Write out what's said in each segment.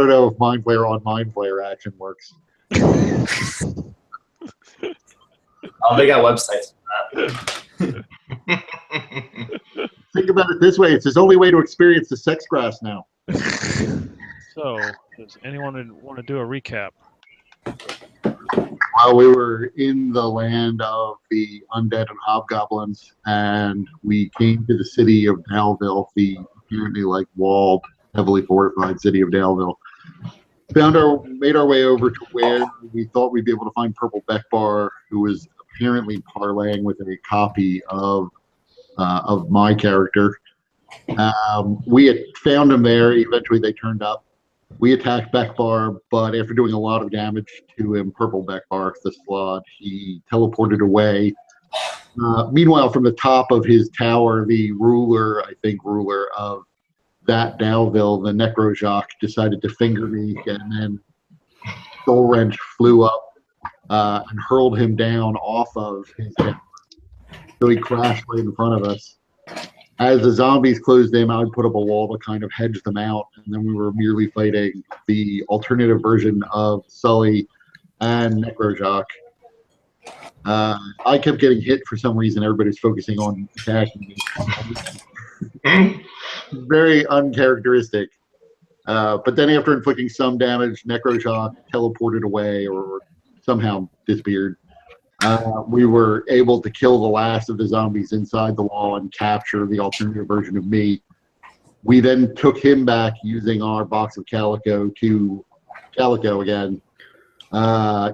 don't know if Mind Flayer on Mind Flayer action works. Oh, they got websites for that. Think about it this way: it's his only way to experience the sex grass now. So, does anyone want to do a recap? Well, we were in the land of the undead and hobgoblins, and we came to the city of Daleville, the apparently walled, heavily fortified city of Daleville. Made our way over to where we thought we'd be able to find Purple Beckbar, who was apparently parlaying with a copy of my character. We had found him there. Eventually, they turned up. We attacked Beckbar, but after doing a lot of damage to him, Purple Beckbar, the slot, he teleported away. Meanwhile, from the top of his tower, the ruler of that Daleville, the Necrojock, decided to finger me, and then Soul Wrench flew up and hurled him down off of his tower. So he crashed right in front of us. As the zombies closed in, I would put up a wall to kind of hedge them out, and then we were merely fighting the alternative version of Sully and Necrojock. I kept getting hit for some reason. Everybody's focusing on attacking me. Very uncharacteristic. But then after inflicting some damage, Necrojock teleported away or somehow disappeared. We were able to kill the last of the zombies inside the wall and capture the alternative version of me. We then took him back using our box of Calico to Calico again.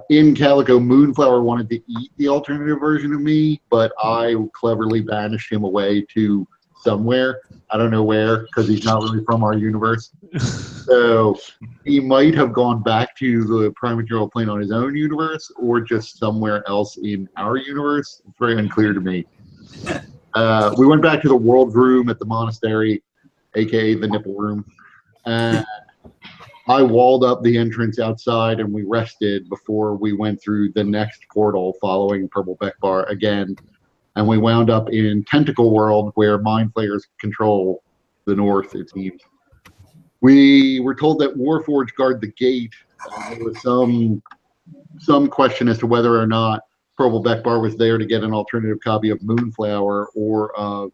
In Calico, Moonflower wanted to eat the alternative version of me, but I cleverly banished him away to somewhere. I don't know where, because he's not really from our universe. So he might have gone back to the prime material plane on his own universe, or just somewhere else in our universe. It's very unclear to me. We went back to the world room at the monastery, aka the nipple room, and I walled up the entrance outside, and we rested before we went through the next portal following Purple Beckbar again. And we wound up in Tentacle World, where Mind Flayers control the north, it seems. We were told that Warforged guard the gate. There was some question as to whether or not Purple Beckbar was there to get an alternative copy of Moonflower or of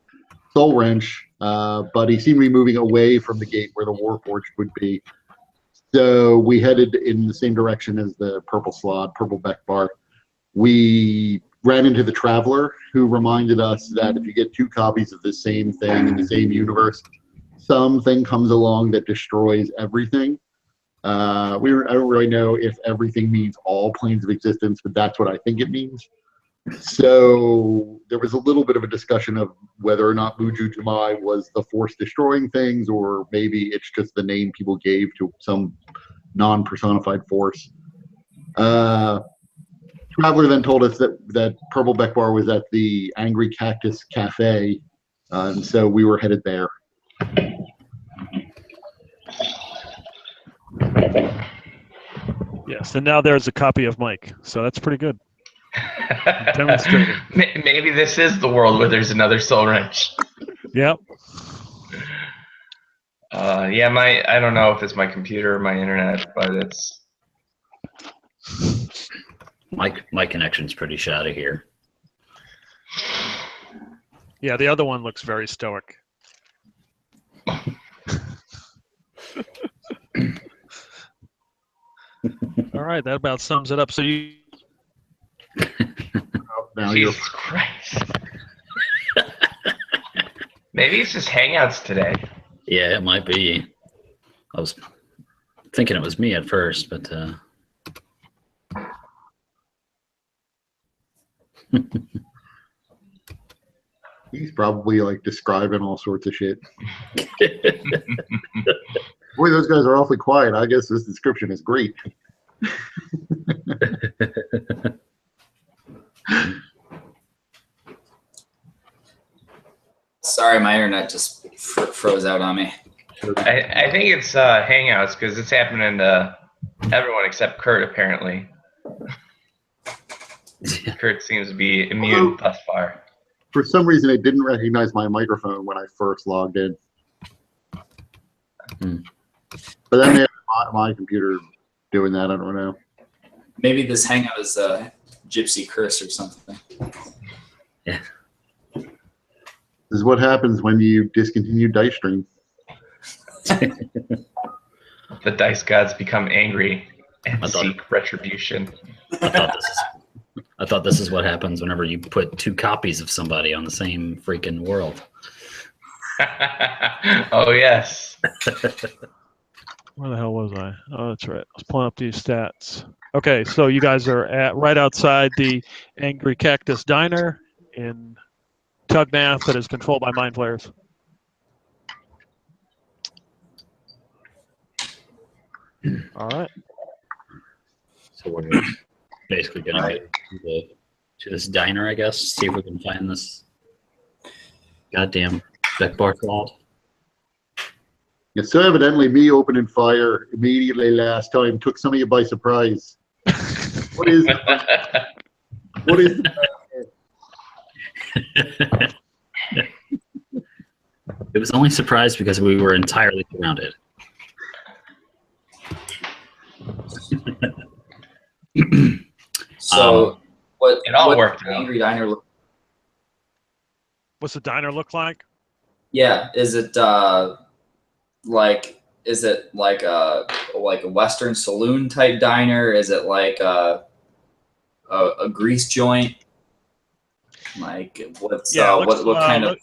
Soul Wrench, but he seemed to be moving away from the gate where the Warforged would be. So we headed in the same direction as the Purple Slot, Purple Beckbar. We ran into the Traveler, who reminded us that if you get two copies of the same thing in the same universe, something comes along that destroys everything. I don't really know if everything means all planes of existence, but that's what I think it means. So there was a little bit of a discussion of whether or not Muju Jumai was the force destroying things, or maybe it's just the name people gave to some non-personified force. Traveler then told us that Purple Beckbar was at the Angry Cactus Cafe, and so we were headed there. Yes, and now there's a copy of Mike, so that's pretty good. Demonstrated. Maybe this is the world where there's another Soul Wrench. Yep. Yeah, I don't know if it's my computer or my internet, but it's... My connection's pretty shoddy here. Yeah, the other one looks very stoic. All right, that about sums it up. So you... Jesus Christ. Maybe it's just Hangouts today. Yeah, it might be. I was thinking it was me at first, but... He's probably describing all sorts of shit. Boy, those guys are awfully quiet. I guess this description is great. Sorry, my internet just froze out on me. I think it's Hangouts, because it's happening to everyone except Kurt, apparently. Kurt seems to be immune thus far. For some reason, it didn't recognize my microphone when I first logged in. But then they my computer doing that. I don't know. Maybe this hangout is a gypsy curse or something. Yeah. This is what happens when you discontinue Dice Stream. The dice gods become angry and I thought- seek retribution. I thought this is what happens whenever you put 2 copies of somebody on the same freaking world. Oh, yes. Where the hell was I? Oh, that's right. I was pulling up these stats. Okay, so you guys are at right outside the Angry Cactus Diner in Tugnath that is controlled by Mind Flayers. All right. So we're basically going to go to this diner, I guess, see if we can find this goddamn Beckbar cloud. Yeah, so evidently me opening fire immediately last time took some of you by surprise. What is what is It was only surprised because we were entirely surrounded. So what? It all what worked the out. Angry Diner look? What's the diner look like? Yeah, is it like? Is it like a Western saloon type diner? Is it like a grease joint? Like what's Yeah, it what looks, kind of?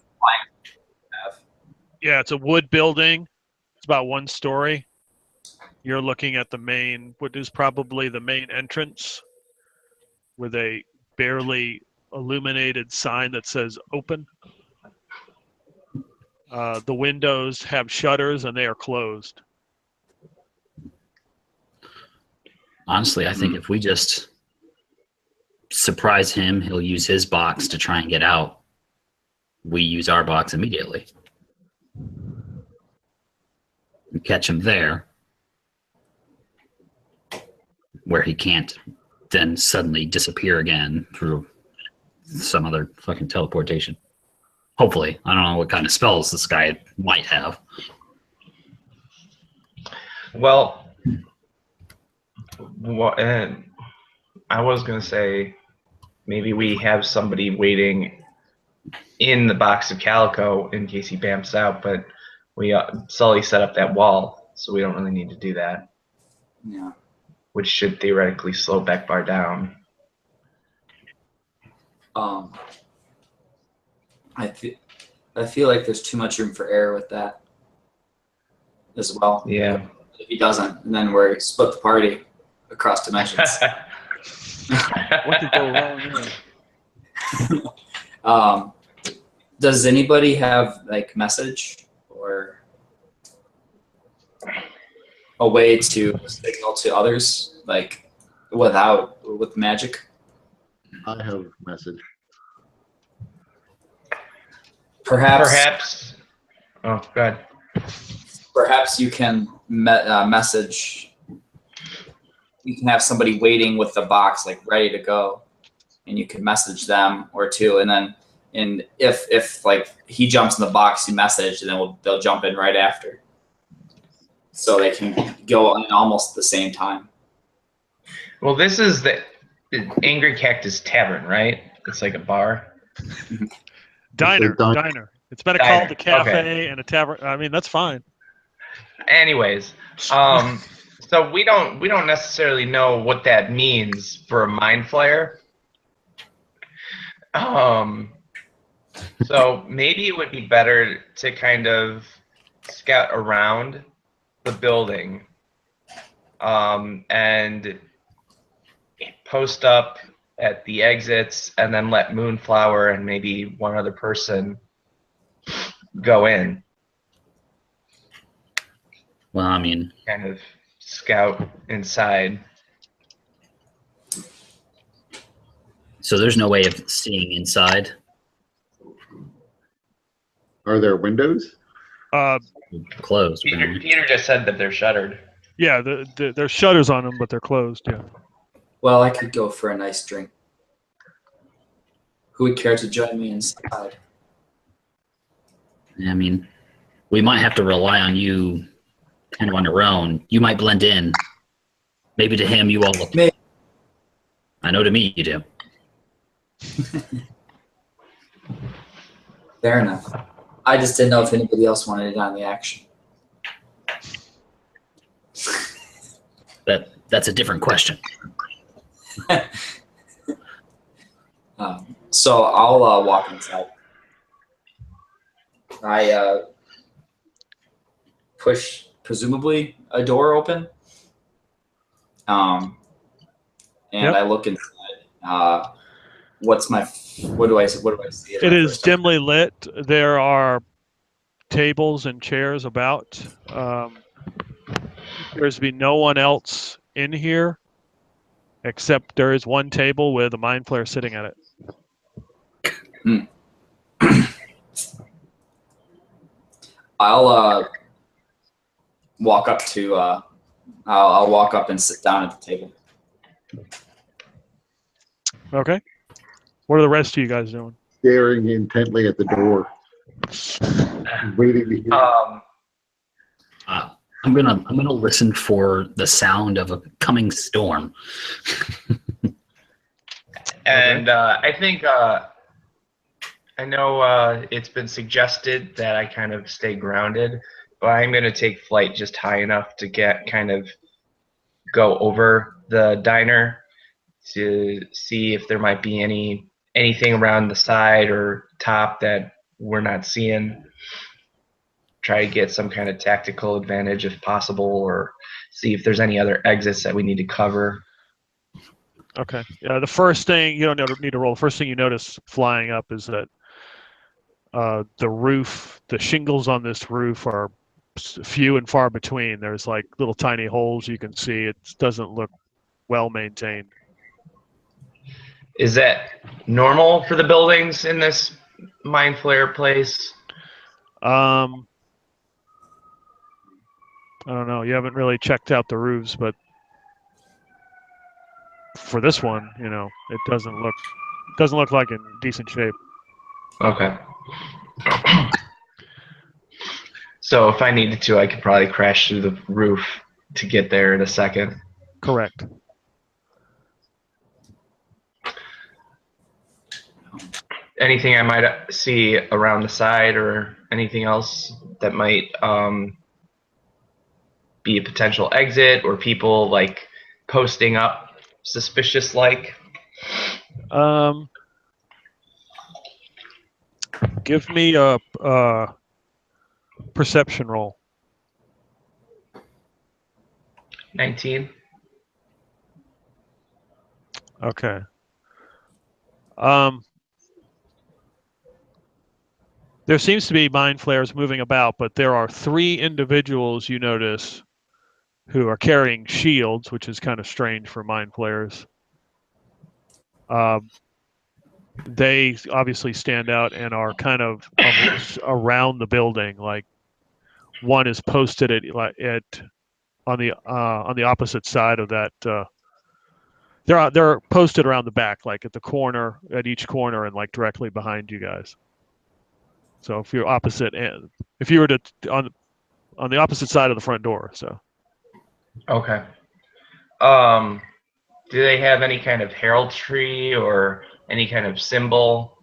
Yeah, it's a wood building. It's about 1 story. You're looking at the main, what is probably the main entrance with a barely illuminated sign that says open. The windows have shutters and they are closed. Honestly, I think if we just surprise him, he'll use his box to try and get out. We use our box immediately. We catch him there, where he can't then suddenly disappear again through some other fucking teleportation. Hopefully. I don't know what kind of spells this guy might have. Well, and I was going to say maybe we have somebody waiting in the box of calico in case he bamps out, but Sully set up that wall, so we don't really need to do that. Yeah. Which should theoretically slow Beckbar down. I feel like there's too much room for error with that as well. Yeah. If he doesn't, and then we're split the party across dimensions. What could go wrong here? Does anybody have like message or a way to signal to others, like with magic? I have a message. Perhaps. Oh, go ahead. Perhaps you can message. You can have somebody waiting with the box, like ready to go, and you can message them or two, and then if like he jumps in the box, you message, and then they'll jump in right after, so they can go in almost the same time. Well, this is the Angry Cactus Tavern, right? It's like a bar. Diner. It's better called a cafe and a tavern. I mean, that's fine. Anyways, so we don't necessarily know what that means for a mind flayer. So maybe it would be better to kind of scout around the building, and post up at the exits, and then let Moonflower and maybe one other person go in. Well, I mean, Kind of scout inside. so there's no way of seeing inside. Are there windows? Closed. Peter just said that they're shuttered. Yeah, there's shutters on them, but they're closed. Yeah. Well, I could go for a nice drink. Who would care to join me inside? I mean, we might have to rely on you kind of on your own, you might blend in. Maybe to him, you all look. Maybe. I know to me, you do. Fair enough. I just didn't know if anybody else wanted it on the action. That's a different question. So I'll walk inside. I push presumably a door open. And Yep. I look inside. What do I see? It is dimly lit. There are tables and chairs about. There's be no one else in here, except there is one table with a mind flare sitting at it. I'll walk up to. I'll walk up and sit down at the table. Okay. What are the rest of you guys doing? Staring intently at the door, waiting to hear. I'm gonna listen for the sound of a coming storm. And I think I know it's been suggested that I kind of stay grounded, but I'm going to take flight just high enough to go over the diner to see if there might be anything around the side or top that we're not seeing. Try to get some kind of tactical advantage if possible, or see if there's any other exits that we need to cover. Okay. Yeah. The first thing you don't need to roll. The first thing you notice flying up is that the roof, the shingles on this roof are few and far between. There's like little tiny holes you can see. It doesn't look well maintained. Is that normal for the buildings in this Mind Flare place? I don't know. You haven't really checked out the roofs, but for this one, it doesn't look like in decent shape. Okay. So if I needed to, I could probably crash through the roof to get there in a second. Correct. Anything I might see around the side or anything else that might be a potential exit or people like posting up suspicious like? Give me a perception roll. 19. Okay. There seems to be mind flares moving about, but there are 3 individuals you notice who are carrying shields, which is kind of strange for mind flares. They obviously stand out and are kind of around the building. Like one is posted on the opposite side of that. They're posted around the back, like at each corner, and like directly behind you guys. So if you're opposite, and if you were on the opposite side of the front door, so. Okay. Do they have any kind of heraldry or any kind of symbol,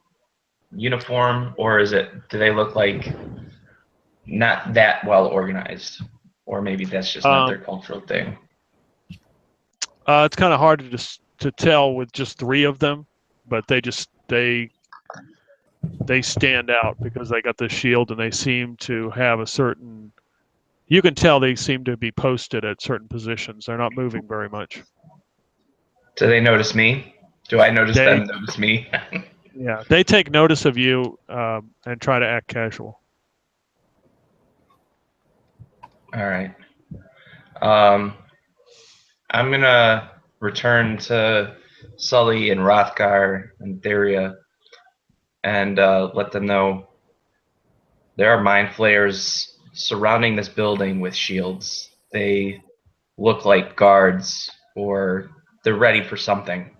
uniform, or do they look like not that well organized, or maybe that's just not their cultural thing? It's kind of hard to tell with just 3 of them, but they stand out because they got the shield and they seem to have a certain. You can tell they seem to be posted at certain positions. They're not moving very much. Do they notice me? Do I notice them notice me? Yeah, they take notice of you and try to act casual. All right. I'm gonna return to Sully and Rothgar and Theria and let them know there are mind flayers surrounding this building with shields. They look like guards, or they're ready for something.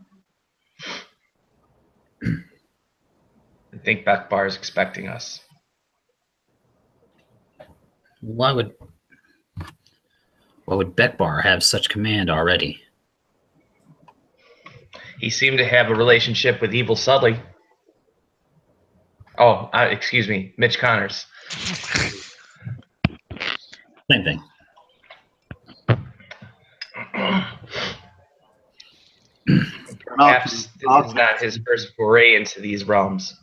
I think Beckbar is expecting us. Well, Why would Beckbar have such command already? He seemed to have a relationship with Evil Sully. Oh, excuse me, Mitch Connors. Same thing. Perhaps this is not his first foray into these realms.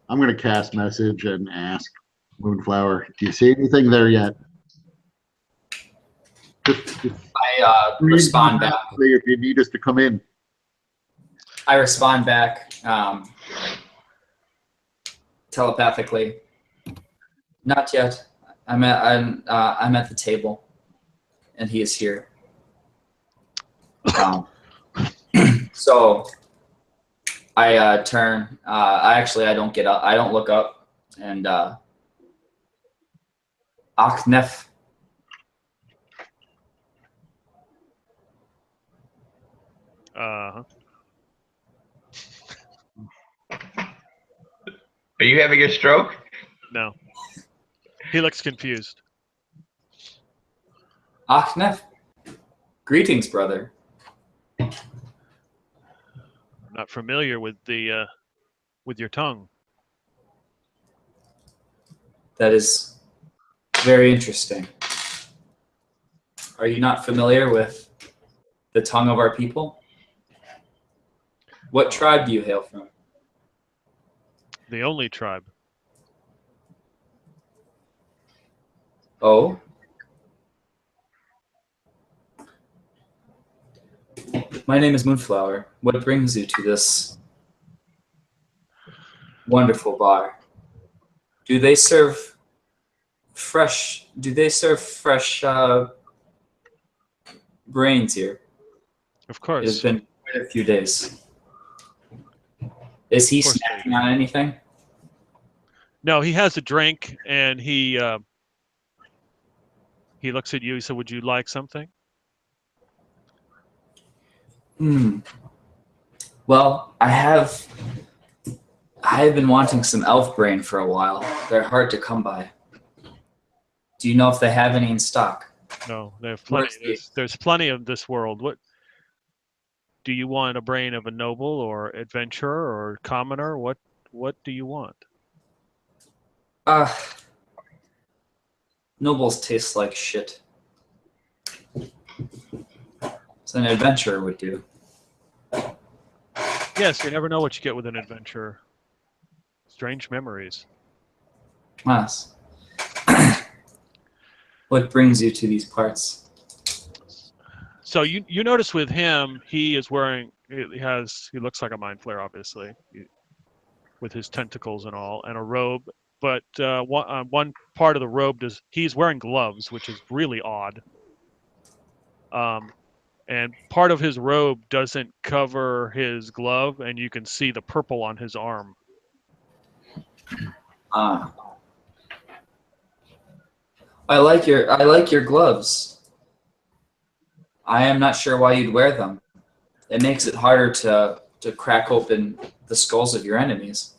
I'm going to cast message and ask Moonflower, do you see anything there yet? I respond back. If you need us to come in. I respond back telepathically. Not yet. I'm at the table, and he is here. So I turn. I don't get up. I don't look up, and Aknef. Uh-huh. Are you having a stroke? No. He looks confused. Aknef. Greetings, brother. I'm not familiar with the with your tongue. That is very interesting. Are you not familiar with the tongue of our people? What tribe do you hail from? The only tribe. Oh? My name is Moonflower. What brings you to this wonderful bar? Do they serve fresh brains here? Of It course. has been quite a few days. Is he Of course snacking on anything? No, he has a drink, and he looks at you. He said, "Would you like something?" Well, I have been wanting some elf brain for a while. They're hard to come by. Do you know if they have any in stock? No, they have Where's plenty. There's plenty of this world. What do you want? A brain of a noble or adventurer or commoner? What do you want? Nobles taste like shit. So an adventurer would do. Yes, you never know what you get with an adventurer. Strange memories. Yes. What brings you to these parts? So you notice with him, he is wearing. He looks like a mind flayer, obviously, with his tentacles and all, and a robe. But one part of the robe he's wearing gloves, which is really odd. And part of his robe doesn't cover his glove, and you can see the purple on his arm. I like your gloves. I am not sure why you'd wear them. It makes it harder to crack open the skulls of your enemies.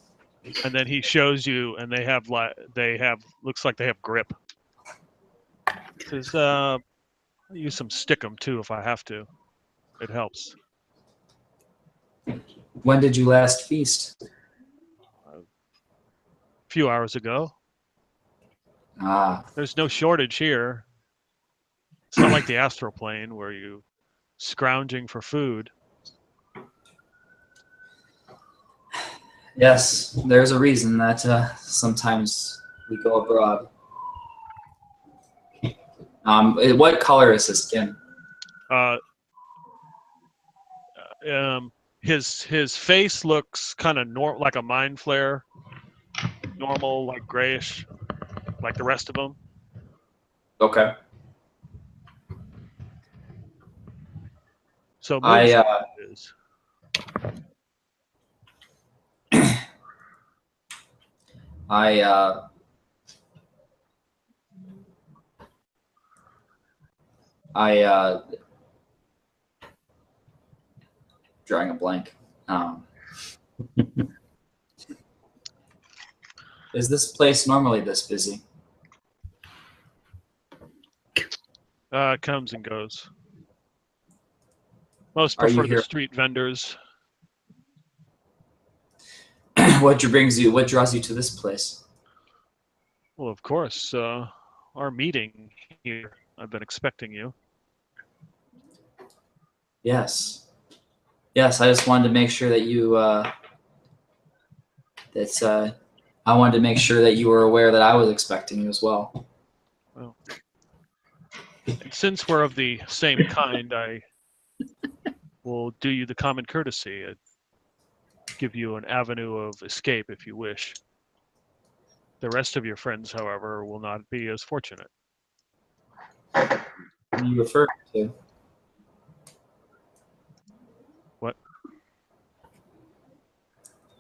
And then he shows you, and they have looks like they have grip. He says, I'll use some stickum too if I have to. It helps. When did you last feast? A few hours ago. Ah, There's no shortage here. It's not like the astral plane where you scrounging for food. yes. There's a reason that sometimes we go abroad. What color is his skin? His face looks kind of like a mind flare, normal, like grayish, like the rest of them. Okay. So is. Drawing a blank. Is this place normally this busy? Comes and goes. Most Are you prefer the here? street vendors. What draws you to this place? Well, of course, our meeting here. I've been expecting you. Yes. Yes, I just wanted to make sure that you I wanted to make sure that you were aware that I was expecting you as well. Well, and since we're of the same kind, I will do you the common courtesy. Give you an avenue of escape if you wish. The rest of your friends, however, will not be as fortunate. What are you referring to? What?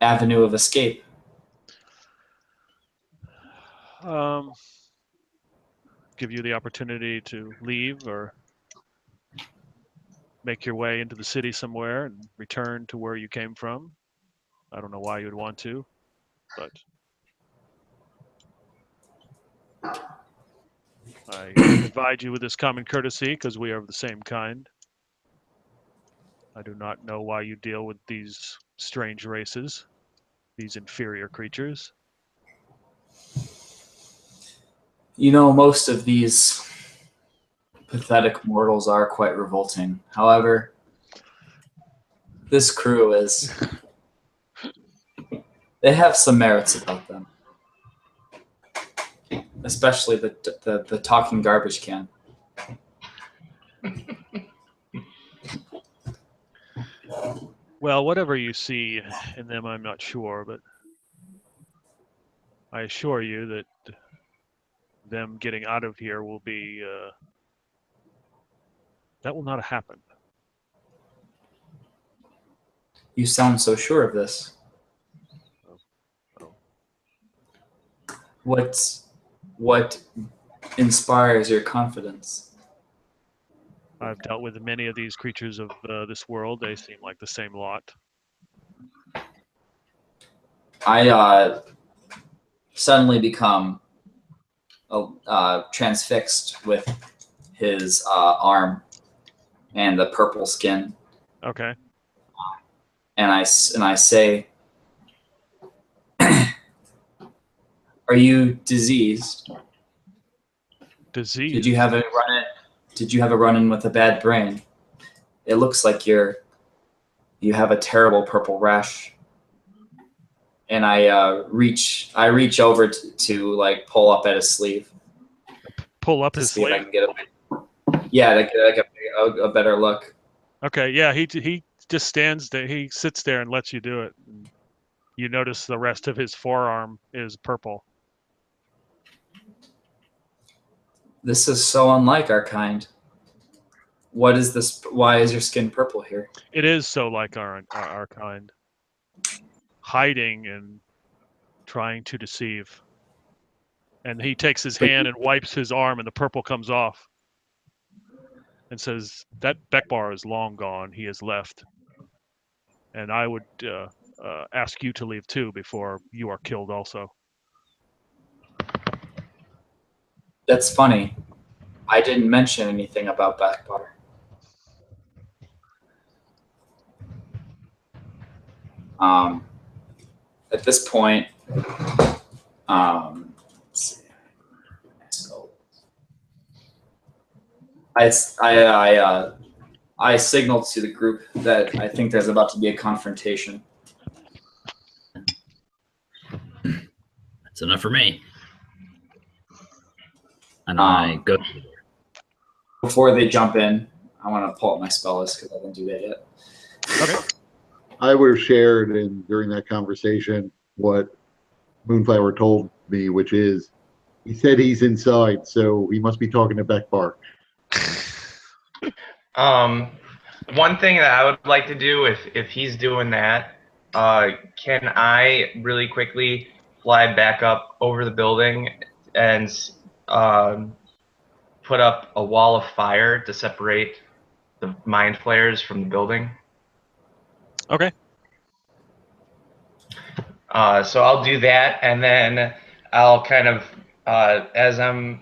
Avenue of escape. Give you the opportunity to leave or make your way into the city somewhere and return to where you came from. I don't know why you would want to, but I provide you with this common courtesy because we are of the same kind. I do not know why you deal with these strange races, these inferior creatures. You know, most of these pathetic mortals are quite revolting. However, this crew is... They have some merits about them. Especially the talking garbage can. Well, whatever you see in them, I'm not sure, but I assure you that them getting out of here will be... that will not happen. You sound so sure of this. Oh. What inspires your confidence? I've dealt with many of these creatures of this world. They seem like the same lot. I suddenly become transfixed with his arm and the purple skin, Okay. and I say, "Are you diseased? Disease. Did you have a run-in with a bad brain? It looks like you have a terrible purple rash." And I reach over to like pull up at his sleeve. Pull up To his see if I sleeve? can get to get a better look. Okay, yeah, he just stands there. He sits there and lets you do it. And you notice the rest of his forearm is purple. This is so unlike our kind. What is this? Why is your skin purple here? It is so like our kind. Hiding and trying to deceive. And he takes his hand and wipes his arm, and the purple comes off. And says, "That Beckbar is long gone. He has left. And I would ask you to leave too before you are killed also." That's funny. I didn't mention anything about Beckbar. At this point, let's see. So I signaled to the group that I think there's about to be a confrontation. That's enough for me. And I go. Before they jump in, I want to pull up my spell list because I didn't do that yet. Okay. I would have shared during that conversation what Moonflower told me, which is he said he's inside, so he must be talking to Beckbar. One thing that I would like to do if he's doing that, can I really quickly fly back up over the building and put up a wall of fire to separate the mind flayers from the building? Okay. So I'll do that, and then I'll kind of, as I'm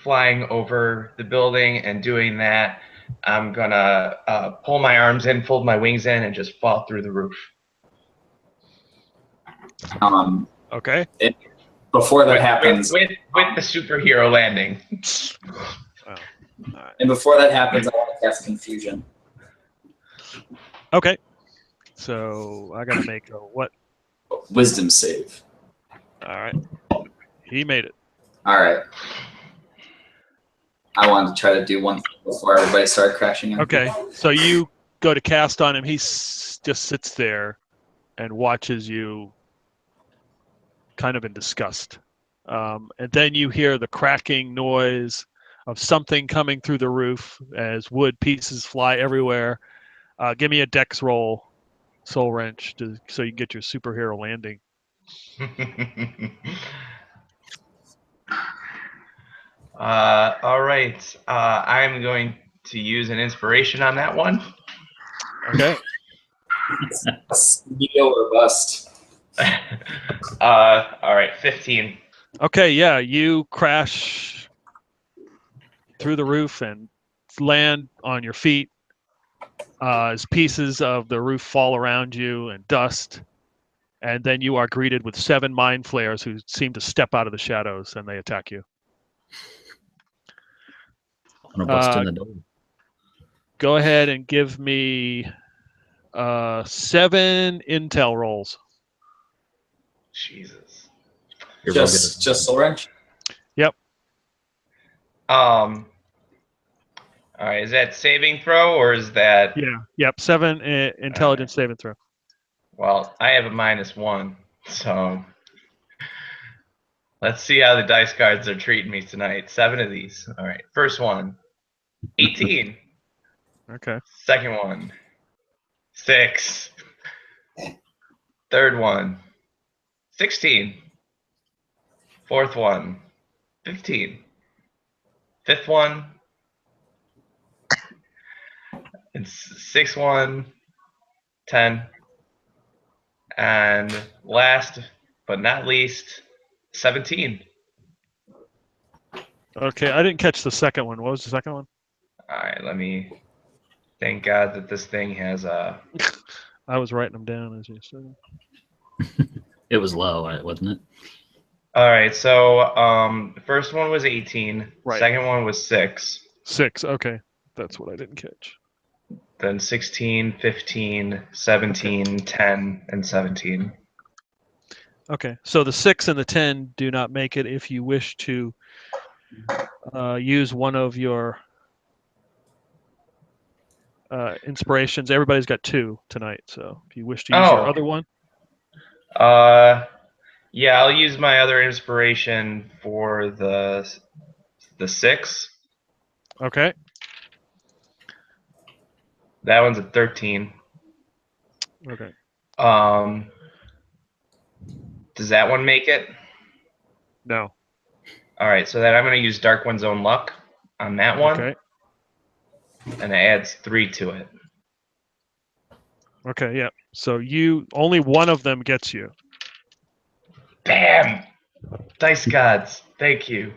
flying over the building and doing that, I'm gonna pull my arms in, fold my wings in, and just fall through the roof. Okay. Before that with, happens, with the superhero landing. Wow. All right. and before that happens, I want to cast confusion. Okay. So I gotta make a what? Wisdom save. All right. He made it. All right. I wanted to try to do one thing before everybody started crashing in. Okay. So you go to cast on him. He just sits there and watches you, kind of in disgust. And then you hear the cracking noise of something coming through the roof as wood pieces fly everywhere. Give me a dex roll, Soul Wrench, so you can get your superhero landing. All right. I'm going to use an inspiration on that one. Okay. Neo or bust. All right, 15. Okay, yeah, you crash through the roof and land on your feet as pieces of the roof fall around you and dust. And then you are greeted with 7 mind flayers who seem to step out of the shadows and they attack you. I'm gonna bust in the door. Go ahead and give me 7 intel rolls. Jesus. You're real Just good. Soul Wrench? All right, is that saving throw or is that? Yeah. Yep. 7 intelligence saving throw. Well, I have a -1, so let's see how the dice cards are treating me tonight. 7 of these. All right, first one, 18. Okay. Second one, 6. Third one, 16. Fourth one, 15. Fifth one, and sixth one, 10. And last but not least, 17. Okay. I didn't catch the second one. What was the second one? All right, let me. Thank God that this thing has a. I was writing them down as you said. It was low, wasn't it? All right, so the first one was 18. Right. Second one was 6. 6. Okay. That's what I didn't catch. Then 16, 15, 17, 10, and 17. Okay. So the 6 and the 10 do not make it. If you wish to use one of your inspirations, everybody's got 2 tonight. So if you wish to use your other one. Yeah, I'll use my other inspiration for the 6. Okay. That one's a 13. Okay. Does that one make it? No. All right, so then I'm going to use Dark One's Own Luck on that one. Okay. And it adds 3 to it. Okay. Yeah. So only one of them gets you. Damn! Dice gods, thank you.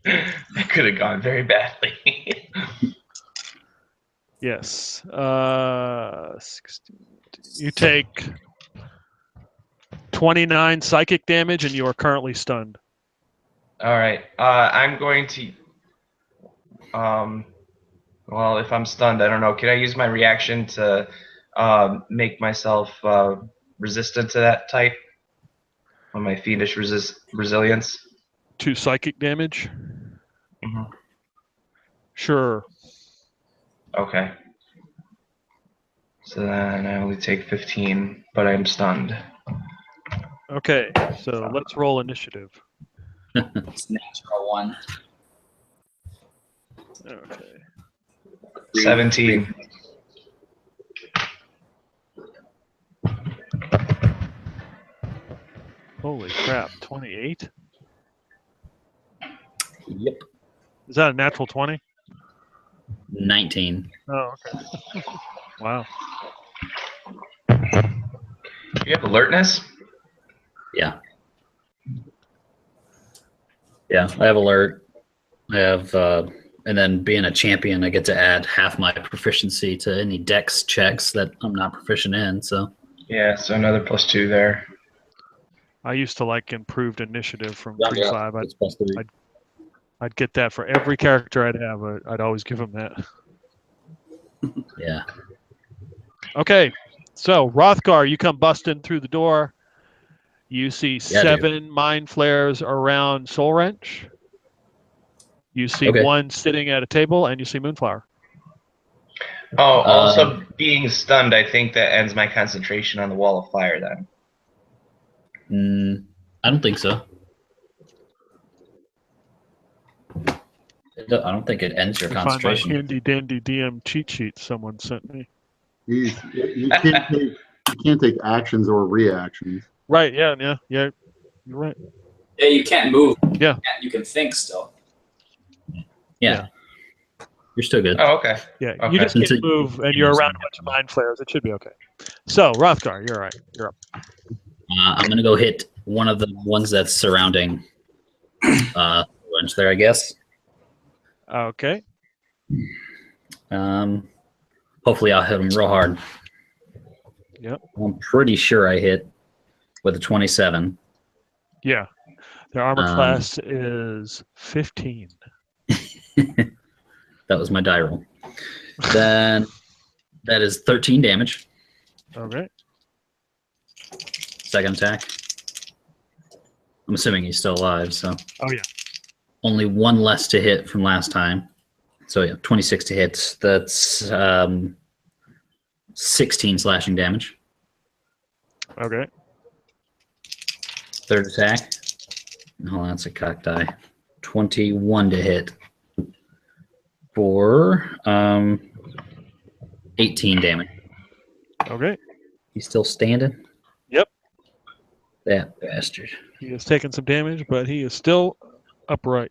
That could have gone very badly. Yes. 16. You take 29 psychic damage, and you are currently stunned. All right. I'm going to. Well, if I'm stunned, I don't know. Can I use my reaction to make myself resistant to that type? On my fiendish resilience. 2 psychic damage. Mm-hmm. Sure. Okay. So then I only take 15, but I'm stunned. Okay. So let's roll initiative. It's natural 1. Okay. 17. Holy crap! 28. Yep. Is that a natural 20? 19. Oh, okay. Wow. You have alertness? Yeah. Yeah, I have alert. I have, and then being a champion, I get to add half my proficiency to any dex checks that I'm not proficient in. So Yeah, so another +2 there. I used to like improved initiative from Yeah, 3-5. it's +3. I'd get that for every character I'd have. I'd always give them that. Yeah. Okay, so Rothgar, you come busting through the door. You see Yeah, dude. 7 mind flares around Soul Wrench. You see Okay. 1 sitting at a table, and you see Moonflower. Oh, also being stunned, I think that ends my concentration on the wall of fire then. I don't think so. I don't think it ends your I find my concentration. handy dandy DM cheat sheet someone sent me. You can't take actions or reactions. Right? Yeah. You're right. Yeah, you can't move. Yeah. You can think still. Yeah. You're still good. Oh, okay. Yeah, Okay. you just Since can't it- move, and you're around a bunch of mind flares. It should be okay. So, Rothgar, you're all right. You're up. I'm gonna go hit one of the ones that's surrounding Lunch there, I guess. Okay. Hopefully I'll hit him real hard. Yep. I'm pretty sure I hit with a 27. Yeah. Their armor class is 15. That was my die roll. Then that is 13 damage. Okay. Second attack. I'm assuming he's still alive, so. Oh, yeah. Only 1 less to hit from last time. So yeah, 26 to hit. That's 16 slashing damage. Okay. Third attack. Oh, that's a cocked die. 21 to hit. For 18 damage. Okay. He's still standing? Yep. That bastard. He has taken some damage, but he is still upright.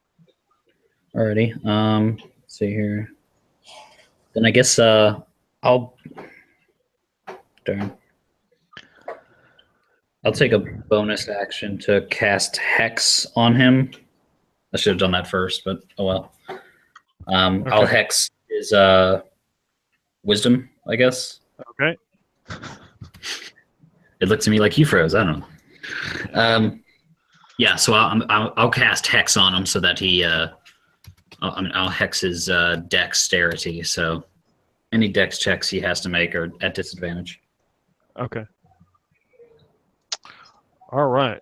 Alrighty. Let's see here. Then I guess I'll take a bonus action to cast Hex on him. I should have done that first, but oh well. I'll Hex his Wisdom, I guess. Okay. It looked to me like you froze. I don't know. Yeah, so I'll cast Hex on him so that he. I'll Hex his Dexterity. So any Dex checks he has to make are at disadvantage. Okay. All right.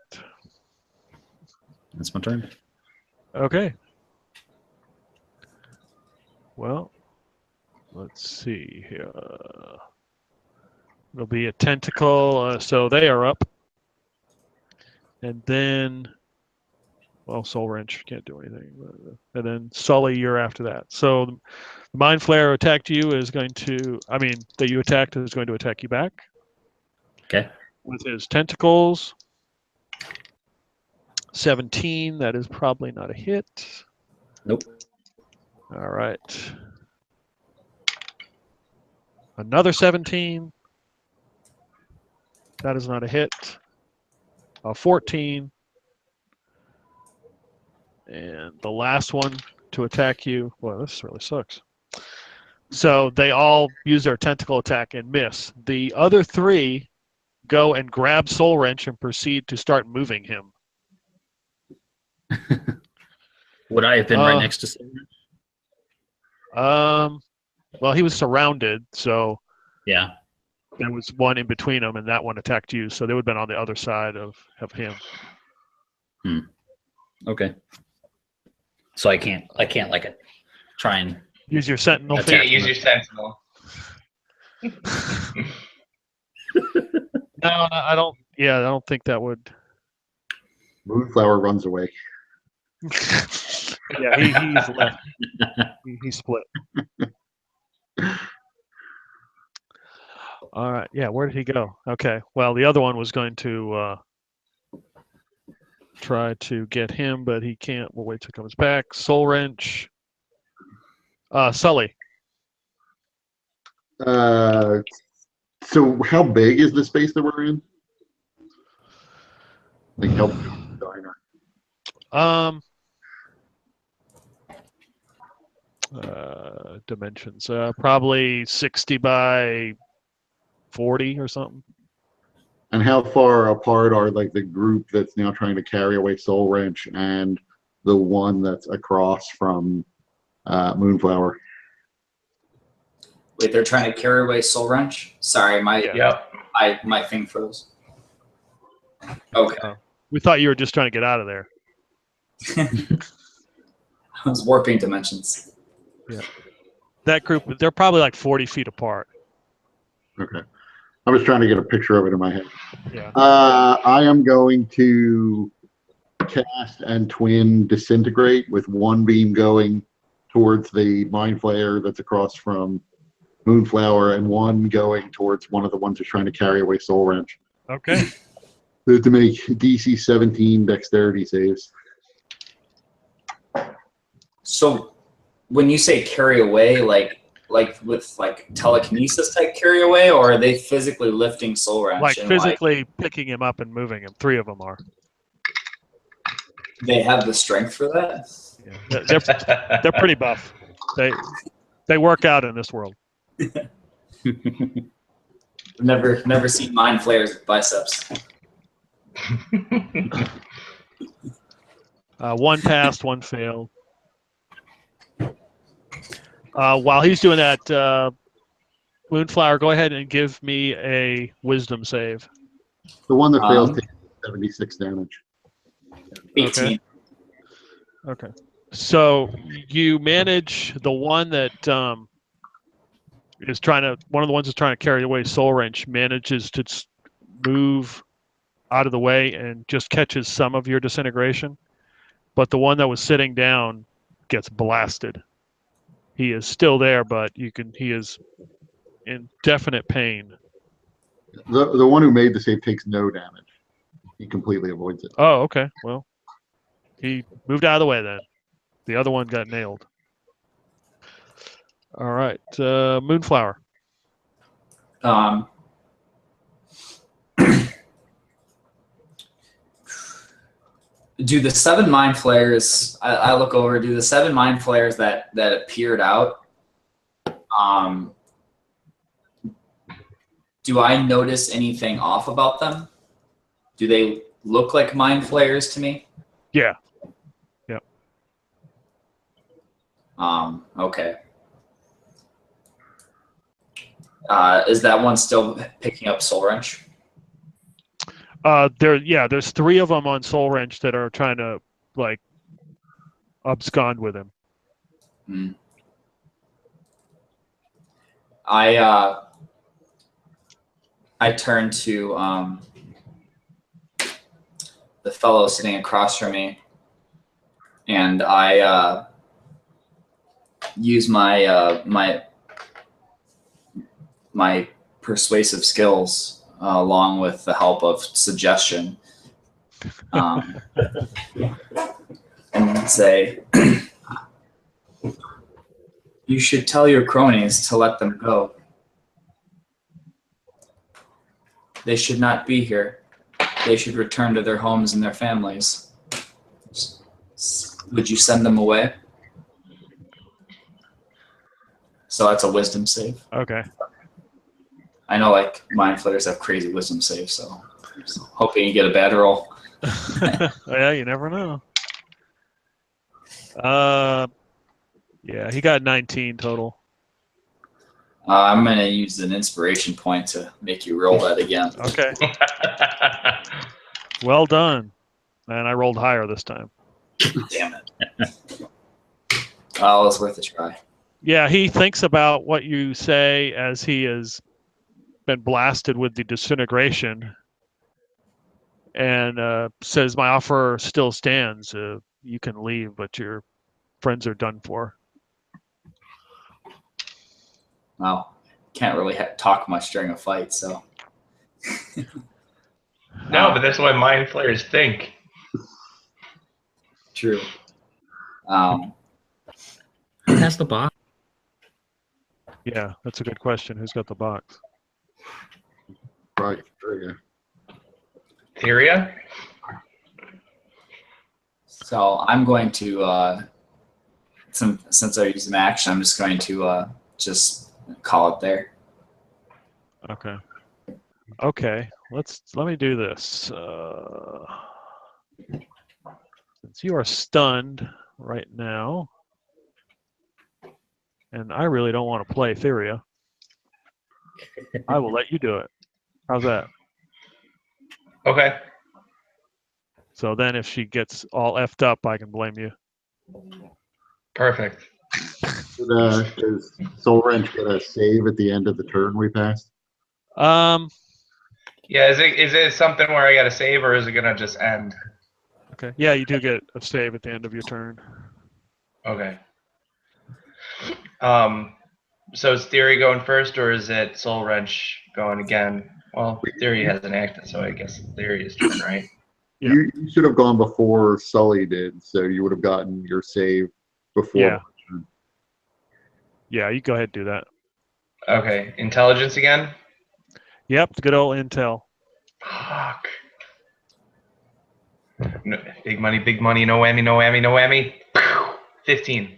That's my turn. Okay. Well, let's see here. It'll be a tentacle, so they are up. And then, well, Soul Wrench can't do anything. And then Sully, you're after that. So the Mind Flare attacked you is going to, that you attacked is going to attack you back. Okay. With his tentacles. 17, that is probably not a hit. Nope. All right. Another 17. That is not a hit. A 14. And the last one to attack you. Well, this really sucks. So they all use their tentacle attack and miss. The other 3 go and grab Soul Wrench and proceed to start moving him. Would I have been right next to Soul Wrench? Well, he was surrounded, so Yeah. there was one in between them, and that one attacked you. So they would have been on the other side of him. Okay. So I can't like try and Use your sentinel Attack. feat. Yeah, use your sentinel. No, I don't. Yeah, I don't think that would. Moonflower runs away. Yeah, he's left. He split. All right. Yeah, where did he go? Okay. Well, the other one was going to try to get him, but he can't. We'll wait till he comes back. Soul Wrench. Sully. So how big is the space that we're in? Like how big is the diner? dimensions. Probably 60 by 40 or something. And how far apart are like the group that's now trying to carry away Soul Wrench and the one that's across from Moonflower? Wait, they're trying to carry away Soul Wrench? Sorry, my Yep. my thing froze. Okay. We thought you were just trying to get out of there. I was warping dimensions. That group, they're probably like 40 feet apart. Okay. I was trying to get a picture of it in my head. Yeah. I am going to cast and twin Disintegrate with one beam going towards the Mind Flayer that's across from Moonflower and one going towards one of the ones who's trying to carry away Soul Wrench. Okay. To make DC 17 dexterity saves. So when you say carry away, like with like telekinesis type carry away, or are they physically lifting Soul Wrench? Like and, physically picking him up and moving him. 3 of them are. they have the strength for that? Yeah. They're pretty buff. They work out in this world. Never seen Mind Flayers with biceps. One passed, one failed. While he's doing that, Moonflower, go ahead and give me a wisdom save. The one that fails takes 76 damage. 18. Okay. So you manage the one that is trying to, one of the ones that's trying to carry away Soul Wrench manages to move out of the way and just catches some of your disintegration. But the one that was sitting down gets blasted. He is still there, but he is in definite pain. The one who made the save takes no damage. He completely avoids it. Oh, okay. Well, he moved out of the way then. The other one got nailed. All right. Moonflower. Do the 7 Mind Flayers, I look over, do the 7 Mind Flayers that appeared out, do I notice anything off about them? Do they look like Mind Flayers to me? Yeah. Yep. Okay. Is that one still picking up Soul Wrench? There's 3 of them on Soul Wrench that are trying to like abscond with him. Hmm. I turn to the fellow sitting across from me, and I use my my persuasive skills along with the help of suggestion, and say, "You should tell your cronies to let them go. They should not be here. They should return to their homes and their families. Would you send them away?" So that's a wisdom save. Okay. I know, like, Mind Flayers have crazy wisdom saves, so hoping you get a bad roll. Yeah, you never know. Yeah, he got 19 total. I'm going to use an inspiration point to make you roll that again. Okay. Well done. And I rolled higher this time. Damn it. Oh, it was worth a try. Yeah, he thinks about what you say as he has been blasted with the disintegration and says, "My offer still stands. You can leave, but your friends are done for." Well, can't really talk much during a fight, so. No, but that's what Mind Flayers think. True. Who has the box? Yeah, that's a good question. Who's got the box? Right. There you go. Theria? So I'm going to since I used an action, I'm just going to just call it there. Okay. Okay. Let me do this. Since you are stunned right now, and I really don't want to play Theria, I will let you do it. How's that? Okay. So then if she gets all effed up, I can blame you. Perfect. Does Soul Wrench get a save at the end of the turn we passed? Yeah, is it something where I got to save, or is it gonna just end? Okay. Yeah, you do get a save at the end of your turn. Okay. So is Theory going first, or is it Soul Wrench going again? Well, Theory hasn't acted, so I guess Theory is turn, right? Yeah. You should have gone before Sully did, so you would have gotten your save before. Yeah. Yeah, you go ahead and do that. Okay. Intelligence again? Yep, good old intel. Fuck. No, big money, no whammy, no whammy, no whammy. 15.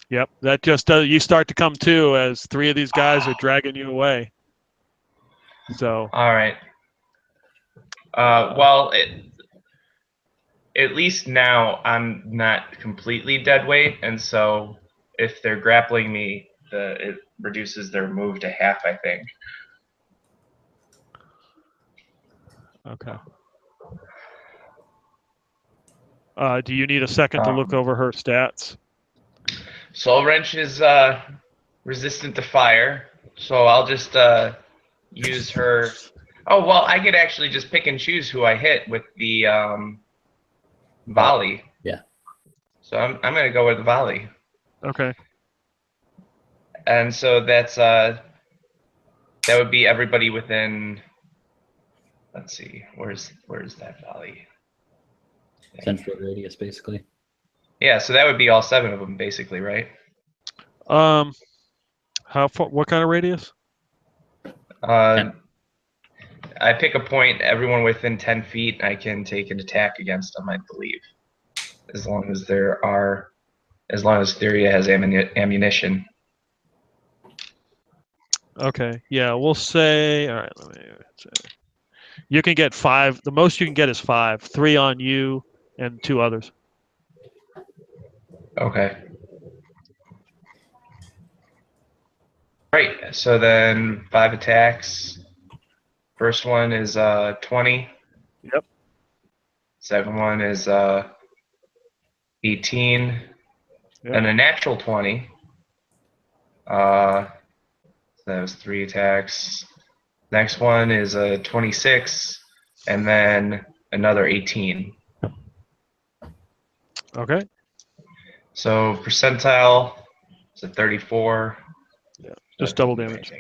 Yep, that just does. You start to come to as 3 of these guys are dragging you away. So. All right. Well, at least now I'm not completely dead weight, and so if they're grappling me, it reduces their move to half, I think. Okay. Do you need a second to look over her stats? Soul Wrench is resistant to fire, so I'll just use her. Oh, well, I could actually just pick and choose who I hit with the volley. Yeah. So I'm going to go with the volley. Okay. And so that's that would be everybody within. Let's see, where's that volley? 10-foot radius, basically. Yeah, so that would be all 7 of them, basically, right? How far? What kind of radius? I pick a point. Everyone within 10 feet, I can take an attack against them, I believe, as long as Theria has ammunition. Okay. Yeah, we'll say. All right. Let me. You can get 5. The most you can get is 5. 3 on you and 2 others. Okay. Right. So then 5 attacks. First one is 20. Yep. Second one is 18. Yep. And a natural 20. So that was 3 attacks. Next one is a 26, and then another 18. Okay. So percentile is a 34. Yeah. Just double damage.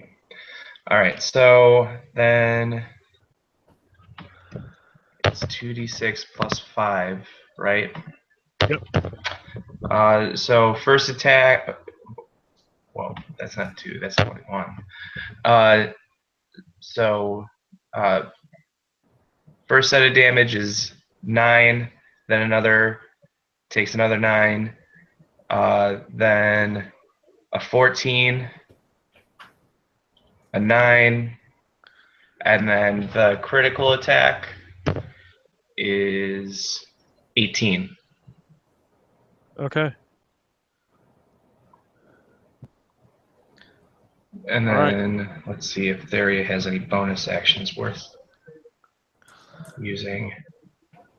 All right. So then it's 2d6 plus 5, right? Yep. So first attack. Well, that's not 2. That's 21. So first set of damage is 9. Then takes another 9. Then a 14, a 9, and then the critical attack is 18. Okay. And All then let's see if Theria has any bonus actions worth using.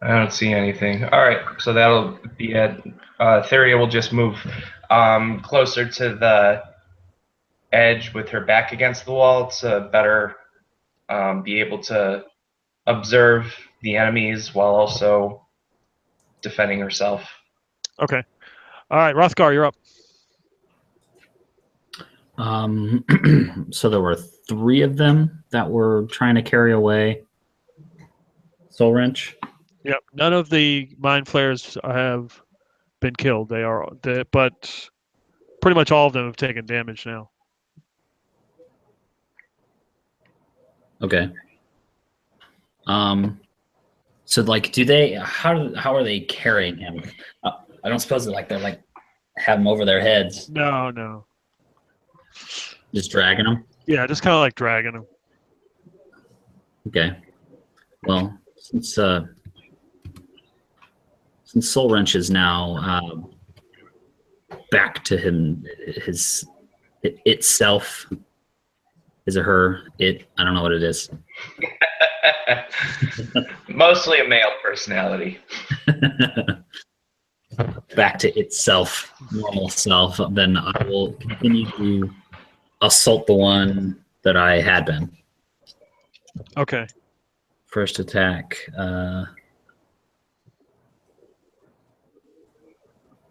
I don't see anything. All right, so that'll be it. Theria will just move closer to the edge with her back against the wall to better be able to observe the enemies while also defending herself. Okay. All right, Rothgar, you're up. So there were 3 of them that were trying to carry away Soul Wrench. Yep. None of the mind flayers have been killed. But pretty much all of them have taken damage now. Okay. So like, do they? How are they carrying him? I don't suppose they're like have them over their heads, No. just dragging them. Yeah, just kind of like dragging him. Okay. Well, since Soul Wrench is now back to itself. Is it her? I don't know what it is. Mostly a male personality. Back to itself, normal self. Then I will continue to assault the one that I had been. Okay. First attack.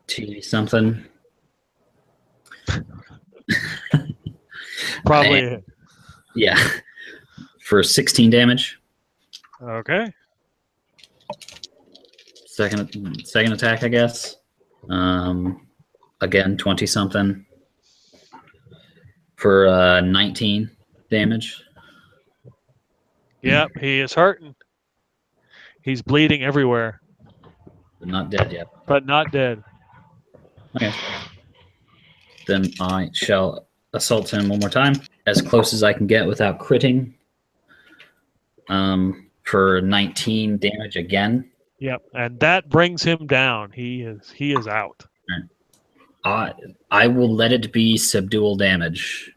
2 something. Probably. Yeah. For 16 damage. Okay. Second attack, I guess. Again, 20 something. For 19 damage. Yep, he is hurting. He's bleeding everywhere, But not dead yet. but not dead. Okay. Then I shall assault him one more time, as close as I can get without critting. For 19 damage again. Yep, and that brings him down. He is out. I will let it be subdual damage,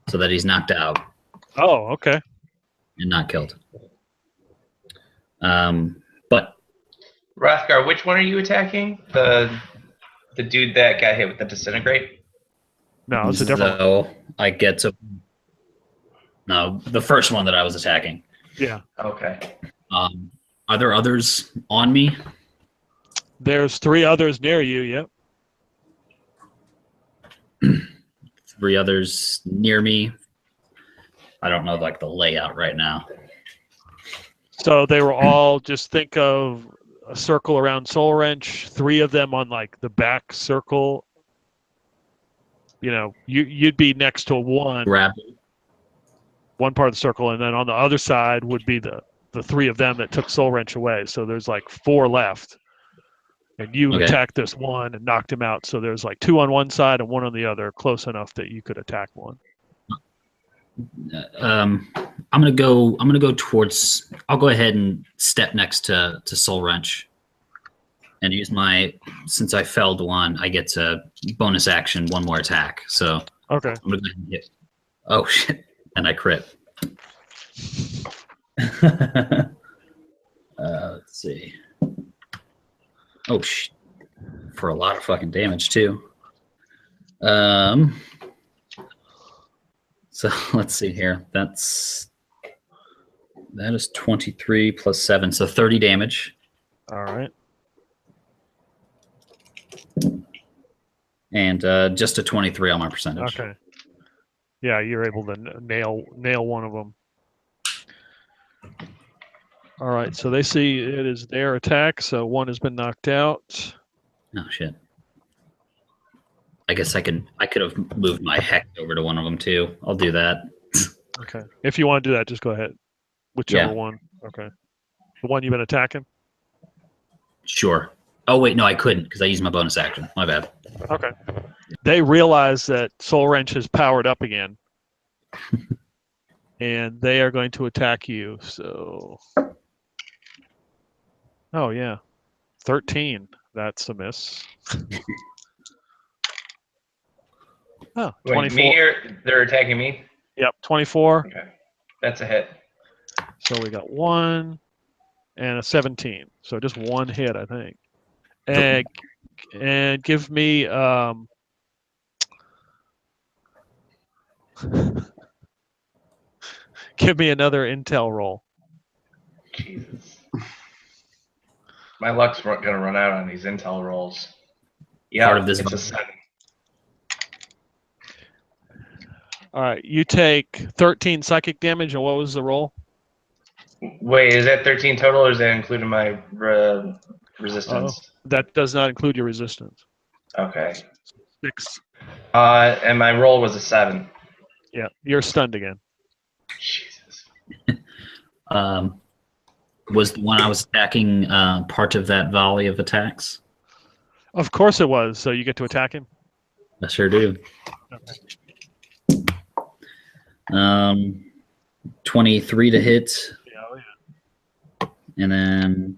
so that he's knocked out Oh, okay. and not killed. But Rothgar, which one are you attacking? The dude that got hit with the disintegrate? No, it's a different one. so I get to the first one that I was attacking. Yeah. Okay. Are there others on me? There's 3 others near you. Yep. 3 others near me. I don't know like the layout right now. So they were all, just think of a circle around Soul Wrench, 3 of them on like the back circle. You know, you'd be next to one Grab. part of the circle, and then on the other side would be the 3 of them that took Soul Wrench away. So there's like 4 left. And you Okay. attacked this one and knocked him out. So there's like 2 on one side and 1 on the other, close enough that you could attack one. I'm gonna go towards. I'll go ahead and step next to Soul Wrench, and use since I felled one, I get to bonus action 1 more attack. So Okay. I'm gonna go ahead and hit. Oh shit! And I crit. Let's see. Oh shit! For a lot of fucking damage too. So let's see here. That is 23 plus 7, so 30 damage. All right. And just a 23 on my percentage. Okay. Yeah, you're able to nail one of them. All right, so they see it is their attack, so one has been knocked out. Oh shit. I guess I could have moved my hex over to one of them too. I'll do that. Okay. If you want to do that, just go ahead. Whichever Yeah. one. Okay. The one you've been attacking? Sure. Oh wait, no, I couldn't because I used my bonus action. My bad. Okay. They realize that Soul Wrench is powered up again. And they are going to attack you. So oh yeah. 13. That's a miss. Oh, Wait, 24. me or they're attacking me? Yep, 24. Okay. That's a hit. So we got 1 and a 17. So just 1 hit, I think. And give me give me another intel roll. Jesus. My luck's gonna run out on these intel rolls. Yeah, Part of this it's a one. 7. All right, you take 13 psychic damage, and what was the roll? Wait, is that 13 total, or is that including my resistance? That does not include your resistance. Okay. 6. And my roll was a 7. Yeah, you're stunned again. Jesus. Was the one I was attacking part of that volley of attacks? Of course it was. So you get to attack him? I sure do. Okay. 23 to hit, Yeah, oh, yeah. and then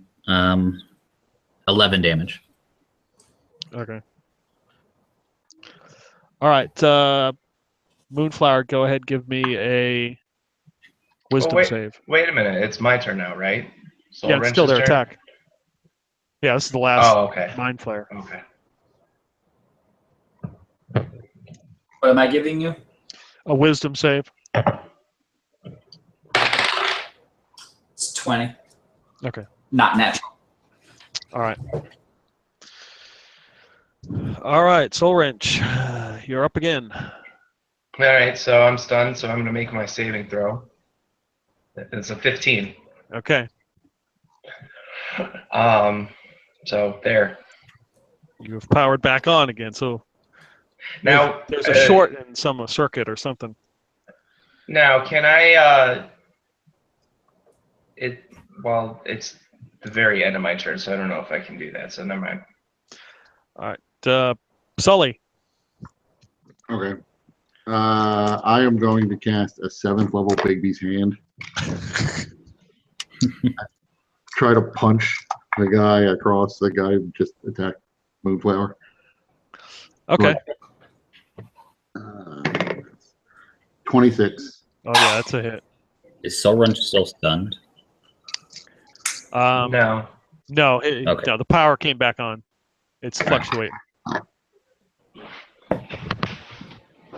11 damage. Okay. All right. Moonflower, go ahead. Give me a wisdom save. Wait a minute. It's my turn now, right? Soul Yeah, it's still Wrench's their turn? attack. Yeah, this is the last Oh, okay. Mind Flare. Okay. What am I giving you? A wisdom save. It's 20. Okay. Not natural. All right. All right, Soul Wrench. You're up again. All right, so I'm stunned, so I'm going to make my saving throw. It's a 15. Okay. So there. You've powered back on again, so Now there's a short in some circuit or something. Now, can I? It's the very end of my turn, so I don't know if I can do that. So never mind. All right, Sully. Okay. I am going to cast a 7th level Bigby's Hand. Try to punch the guy across the guy who just attacked Moonflower. Okay. 26. Oh yeah, that's a hit. Is Soul Wrench still stunned? No. No, Okay. no, the power came back on. It's fluctuating.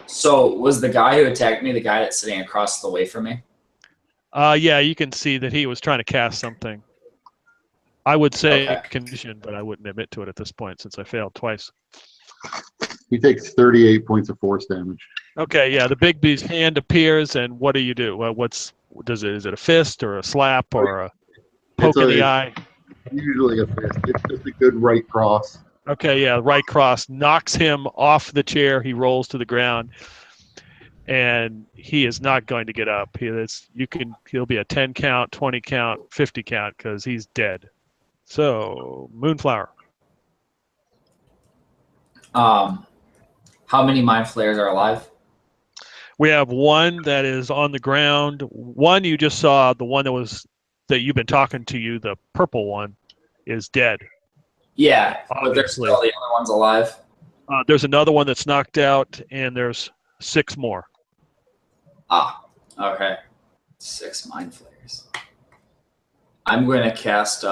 So was the guy who attacked me the guy that's sitting across the way from me? Yeah, you can see that he was trying to cast something. I would say Okay. condition, but I wouldn't admit to it at this point since I failed twice. He takes 38 points of force damage. Okay, yeah, the Bigby's hand appears, and what do? Well, is it a fist or a slap or a poke in the eye? Usually a fist. It's just a good right cross. Okay, yeah, right cross knocks him off the chair. He rolls to the ground, and he is not going to get up. He'll be a 10 count, 20 count, 50 count because he's dead. So, Moonflower. How many Mind Flayers are alive? We have one that is on the ground. One you just saw, the one that you've been talking to you, the purple one, is dead. Yeah, but there's Obviously. still the other ones alive. There's another one that's knocked out, and there's 6 more. Ah, okay. 6 Mind Flayers. I'm going to cast.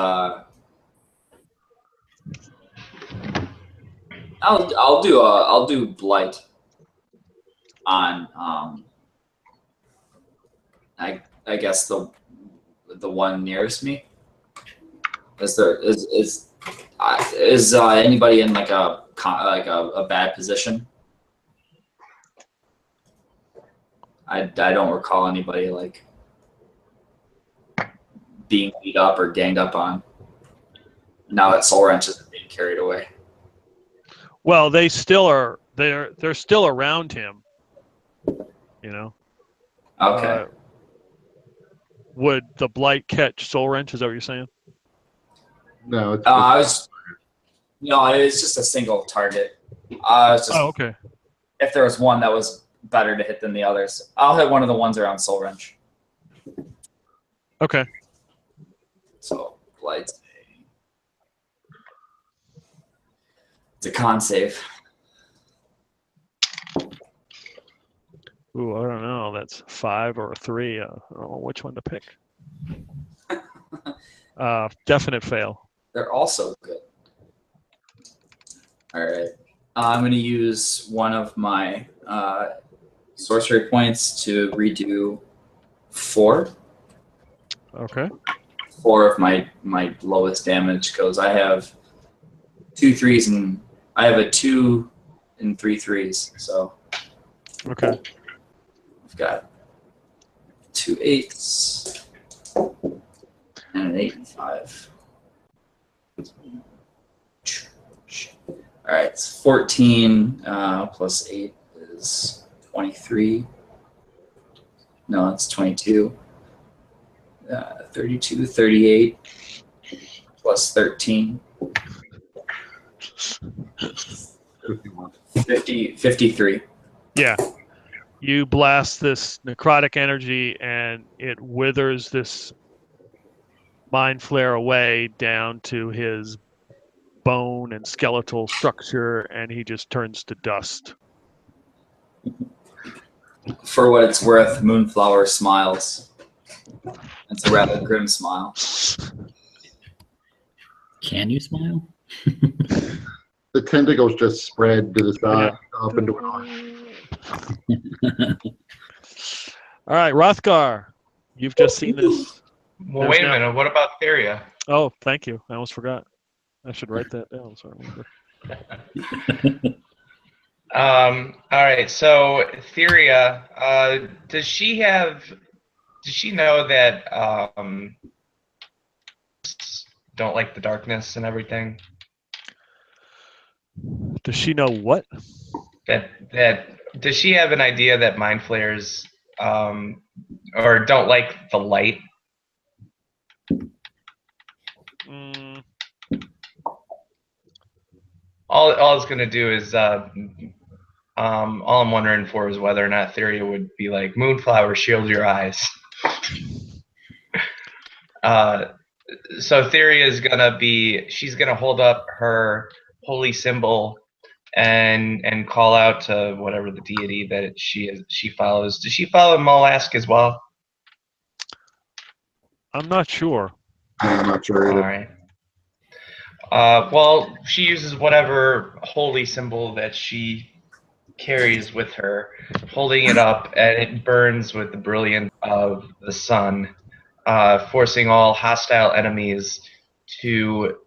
I'll do Blight on I guess the one nearest me. Is anybody in like a bad position? I don't recall anybody like being beat up or ganged up on. Now that Soul Wrench is being carried away. Well, they still are. They're still around him. You know. Okay. Would the Blight catch Soul Wrench? Is that what you're saying? No, it's It's just a single target. Okay. If there was one that was better to hit than the others, I'll hit one of the ones around Soul Wrench. Okay. So Blight. It's a con save. Ooh, I don't know. That's 5 or a 3. I don't know which one to pick. Definite fail. They're also good. All right. I'm going to use one of my sorcery points to redo 4. Okay. 4 of my lowest damage because I have 2 3s and I have a 2 and 3 3s. So Okay. I've got 2 8s and an 8 and 5. All right, it's 14 plus 8 is 23. No, it's 22. 32, 38 plus 13. 51. 53. Yeah. You blast this necrotic energy and it withers this mind flare away down to his bone and skeletal structure, and he just turns to dust. For what it's worth, Moonflower smiles. It's a rather grim smile. Can you smile? The tentacles just spread to the side, up into an arch. All right, Rothgar, you've just seen this. Well, There's wait a now- minute. What about Theria? Oh, thank you. I almost forgot. I should write that down so I remember. All right. So Theria, does she know that don't like the darkness and everything? Does she know what? That does she have an idea that mind flayers or don't like the light? Mm, All I was gonna do is all I'm wondering for is whether or not Theria would be like, Moonflower, shield your eyes. So Theria is she's gonna hold up her holy symbol and call out to whatever the deity that she follows. Does she follow Molask as well? I'm not sure. I'm not sure All either. right. Well, she uses whatever holy symbol that she carries with her, holding it up, and it burns with the brilliance of the sun, forcing all hostile enemies to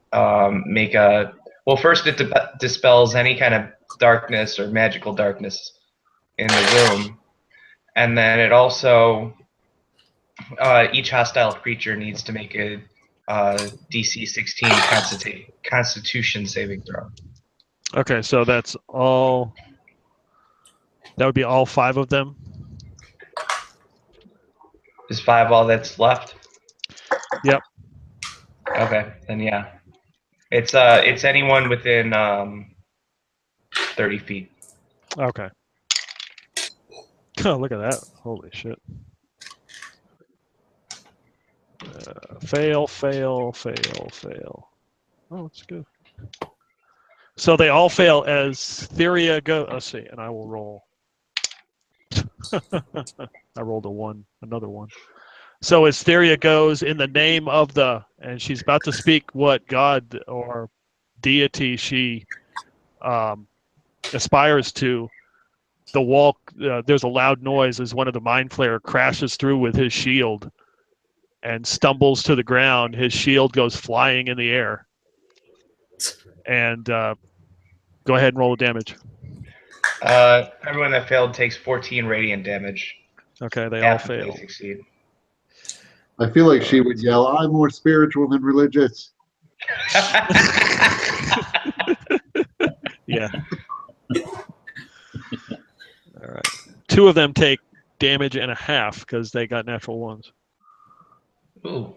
make a. Well, first it dispels any kind of darkness or magical darkness in the room, and then it also each hostile creature needs to make a DC 16 Constitution saving throw. Okay, so that's all. That would be all 5 of them. Is 5 all that's left? Yep. Okay, then yeah, it's anyone within 30 feet. Okay. Oh, look at that. Holy shit. Fail, fail, fail, fail. Oh, it's good. So they all fail as Theria go. Let's see, and I will roll. I rolled a 1, another 1. So as Theria goes in the name of and she's about to speak what god or deity she aspires to, the wall, there's a loud noise as one of the mind flayer crashes through with his shield and stumbles to the ground. His shield goes flying in the air. And go ahead and roll the damage. Everyone that failed takes 14 radiant damage. Okay, they all Half if they fail. succeed. I feel like she would yell, "I'm more spiritual than religious." Yeah. All right. 2 of them take damage and a half because they got natural 1s. Ooh.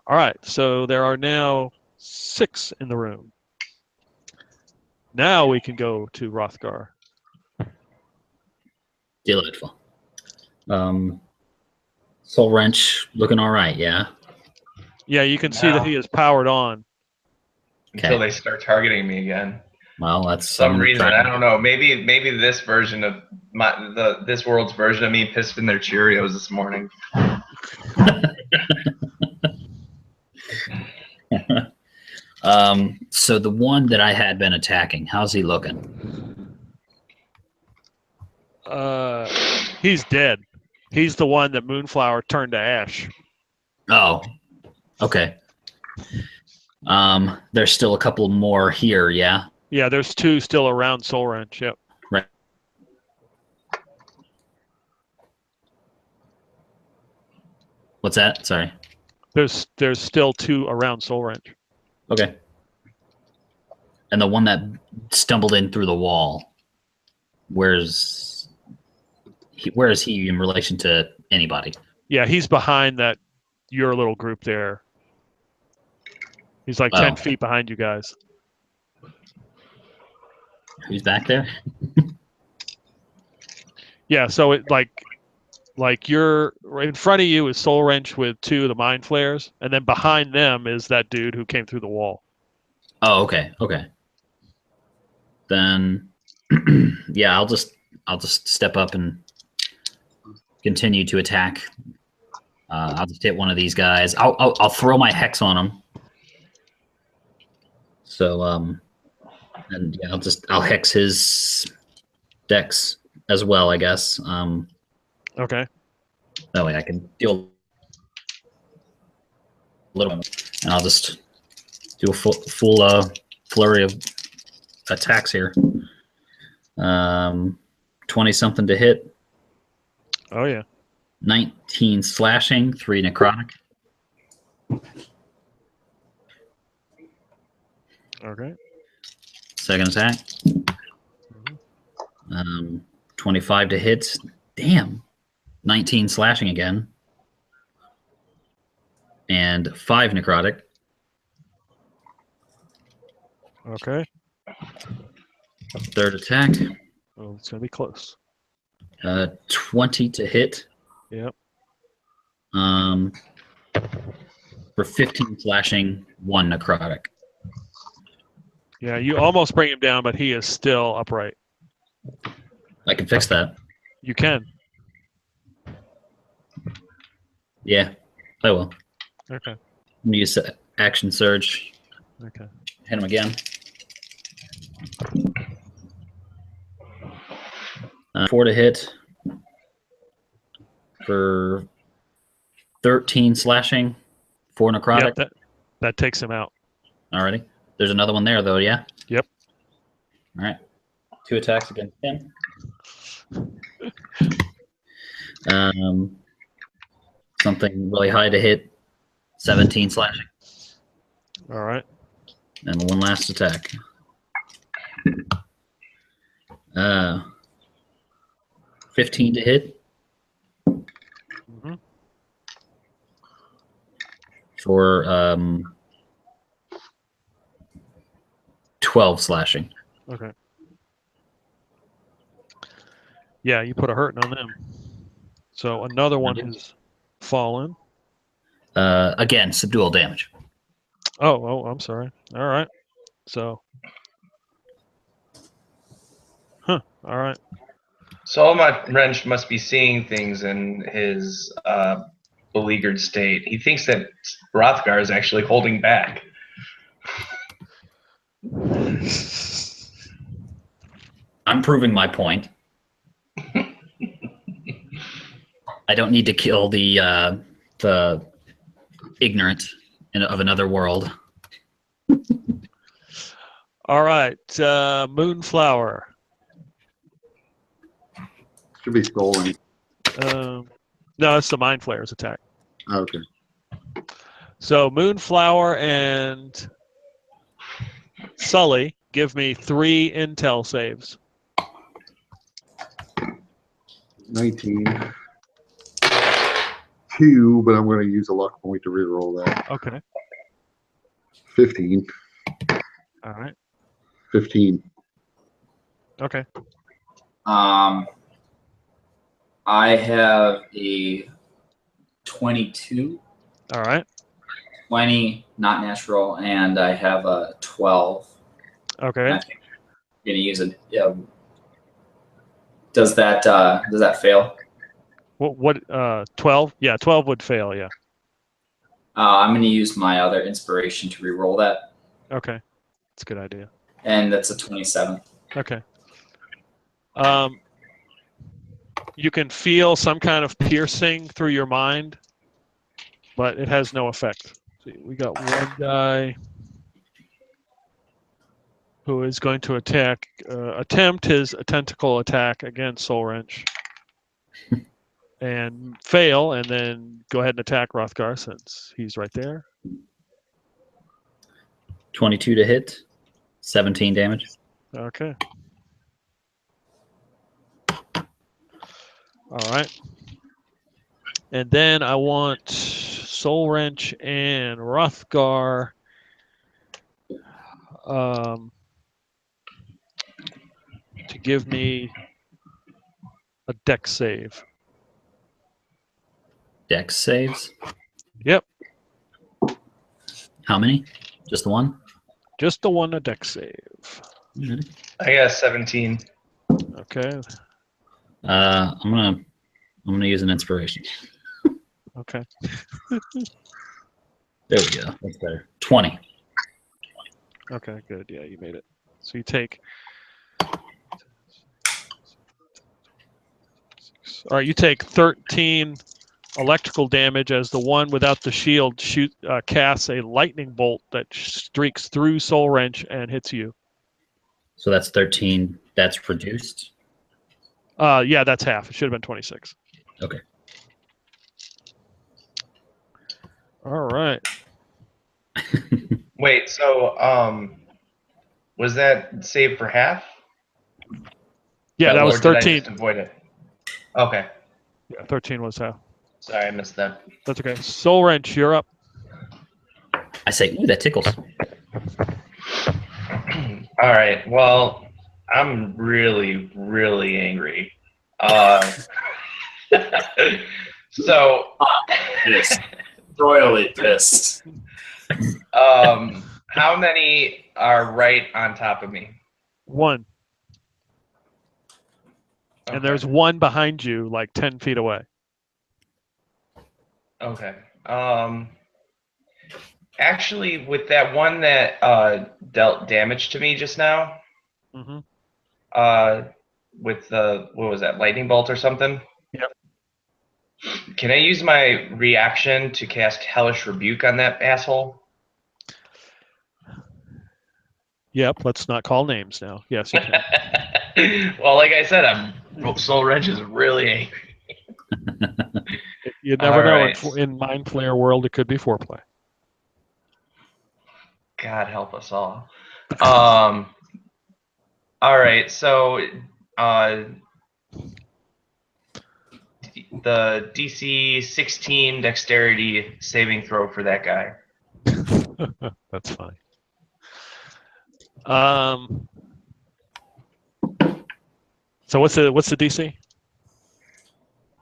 All right, so there are now 6 in the room. Now we can go to Rothgar. Delightful. Soul Wrench looking all right, yeah? Yeah, you can see that he is powered on. Until Okay. they start targeting me again. Well, that's For some reason, trying- I don't know. Maybe this version of this world's version of me pissed in their Cheerios this morning. So the one that I had been attacking, how's he looking? He's dead. He's the one that Moonflower turned to ash. Oh, okay. There's still a couple more here, yeah? Yeah, there's 2 still around Soul Wrench. Yep. Right. What's that? Sorry. There's still 2 around Soul Wrench. Okay. And the one that stumbled in through the wall, where is he in relation to anybody? Yeah, he's behind your little group there. He's like Wow. 10 feet behind you guys. Who's back there? Yeah, so it like you're right in front of you is Soul Wrench with 2 of the mind flares, and then behind them is that dude who came through the wall. Oh, okay. Okay. Then, yeah, I'll just step up and continue to attack. I'll just hit one of these guys. I'll throw my hex on him. So and yeah, I'll hex his dex as well, I guess. Okay. That way I can deal a little, and I'll just do a full flurry of attacks here. 20 something to hit. Oh yeah. 19 slashing, 3 necrotic. Okay. Second attack. 25 to hit. Damn. 19 slashing again. And 5 necrotic. Okay. Third attack. Oh, it's gonna be close. 20 to hit. Yep. For 15 slashing, 1 necrotic. Yeah, you almost bring him down, but he is still upright. I can fix that. You can. Yeah, I will. Okay. I'm gonna use action surge. Okay. Hit him again. 4 to hit for 13 slashing, 4 necrotic. Yep, that takes him out. Alrighty. There's another one there though, yeah? Yep. All right. 2 attacks against him. Something really high to hit. 17 slashing. All right. And 1 last attack. 15 to hit. Mm-hmm. For 12 slashing. Okay. Yeah, you put a hurting on them. So another one has fallen. Again, subdual damage. Oh, I'm sorry. All right. So. All right. Solomon Wrench must be seeing things in his beleaguered state. He thinks that Rothgar is actually holding back. I'm proving my point. I don't need to kill the ignorant of another world. All right. Moonflower. Should be stolen. No, it's the Mind Flayer's attack. Okay. So Moonflower and Sully give me 3 intel saves. 19. 2, but I'm going to use a luck point to reroll that. Okay. 15. All right. 15. Okay. I have a 22. All right. 20, not natural, and I have a 12. Okay. I think I'm gonna use it. Yeah. Does that fail? What 12? Yeah, 12 would fail, yeah. I'm gonna use my other inspiration to re-roll that, Okay. That's a good idea. and that's a 27. Okay. You can feel some kind of piercing through your mind, but it has no effect. See, we got one guy who is going to attempt his tentacle attack against Soul Wrench, and fail, and then go ahead and attack Rothgar since he's right there. 22 to hit, 17 damage. Okay. All right. And then I want Soul Wrench and Rothgar to give me a dex save. Dex saves. Yep, How many? Just the one? just the one a dex save. Mhm. I got 17. Okay, I'm gonna use an inspiration. okay. There we go. That's better. 20. Okay, good. Yeah, you made it. So you take. All right, you take 13 electrical damage as the one without the shield casts a lightning bolt that streaks through Soul Wrench and hits you. So that's 13. That's reduced. Yeah, that's half. It should have been 26. Okay. All right. Wait, so was that saved for half? Yeah, that was Or did I 13. just avoid it? Okay. Yeah, 13 was half. Sorry, I missed that. That's okay. Soul Wrench, you're up. I say, ooh, that tickles. All right. Well, I'm really, really angry. So, Pissed. Royally pissed. how many are right on top of me? One. Okay. And there's one behind you, like 10 feet away. Okay. Actually, with that one that dealt damage to me just now, Mm-hmm. with the what was that, lightning bolt or something? Yep. Can I use my reaction to cast Hellish Rebuke on that asshole? Yep, let's not call names now. Yes, you can. Well, like I said, Soul Wrench is really angry. You never All know. right. In Mind Flayer world, it could be foreplay. God help us all. All right, so the DC 16 dexterity saving throw for that guy. That's fine. So what's the DC?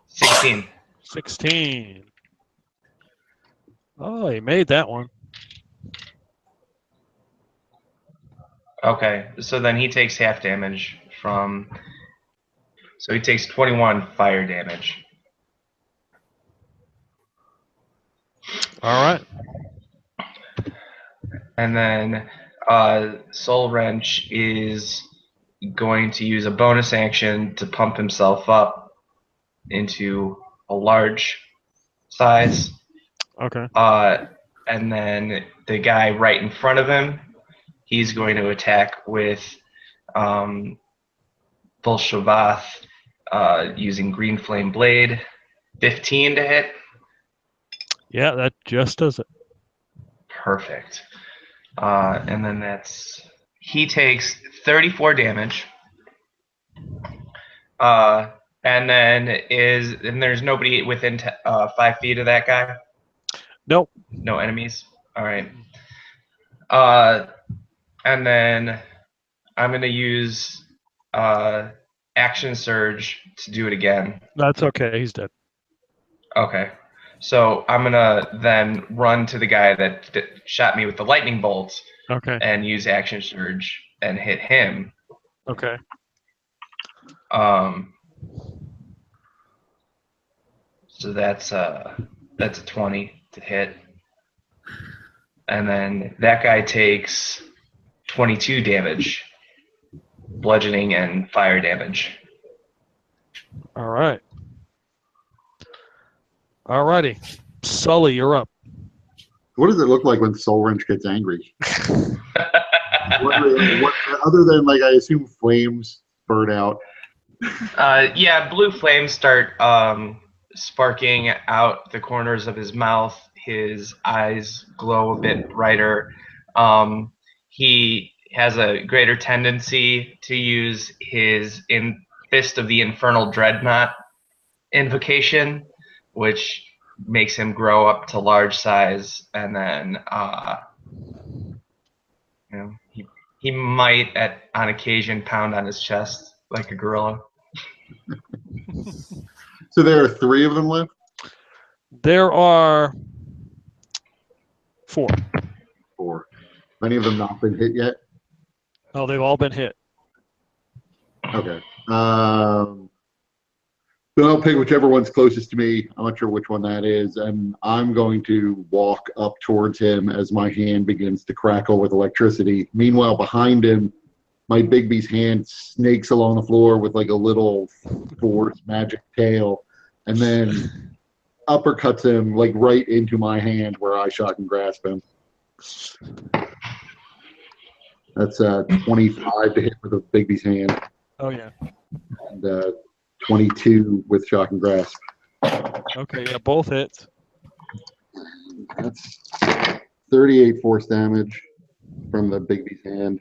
16. 16. Oh, he made that one. Okay, so then he takes half damage from. So he takes 21 fire damage. All right. And then Soul Wrench is going to use a bonus action to pump himself up into a large size. Okay. And then the guy right in front of him, he's going to attack with Bolshavath using Green Flame Blade. 15 to hit. Yeah, that just does it. Perfect. And then he takes 34 damage. And there's nobody within 5 feet of that guy. Nope. No enemies. All right. And then I'm gonna use action surge to do it again. That's okay. He's dead. Okay. So I'm gonna then run to the guy that shot me with the lightning bolt Okay. and use action surge and hit him. Okay. So that's a 20 to hit. And then that guy takes 22 damage, bludgeoning and fire damage. All right. All righty. Sully, you're up. What does it look like when Soul Wrench gets angry? what, other than, like, I assume flames burn out. Yeah, blue flames start sparking out the corners of his mouth. His eyes glow a bit brighter. He has a greater tendency to use his Fist of the Infernal Dreadnought invocation, which makes him grow up to large size, and then he He might, on occasion, pound on his chest like a gorilla. So there are 3 of them left? There are 4. 4. Any of them not been hit yet? Oh, they've all been hit. Okay. Then I'll pick whichever one's closest to me. I'm not sure which one that is. And I'm going to walk up towards him as my hand begins to crackle with electricity. Meanwhile, behind him, my Bigby's hand snakes along the floor with like a little force magic tail, and then uppercuts him like right into my hand where I shock and grasp him. That's 25 to hit with a Bigby's hand, Oh, yeah. and 22 with shock and grasp. Okay, yeah, both hits. That's 38 force damage from the Bigby's hand,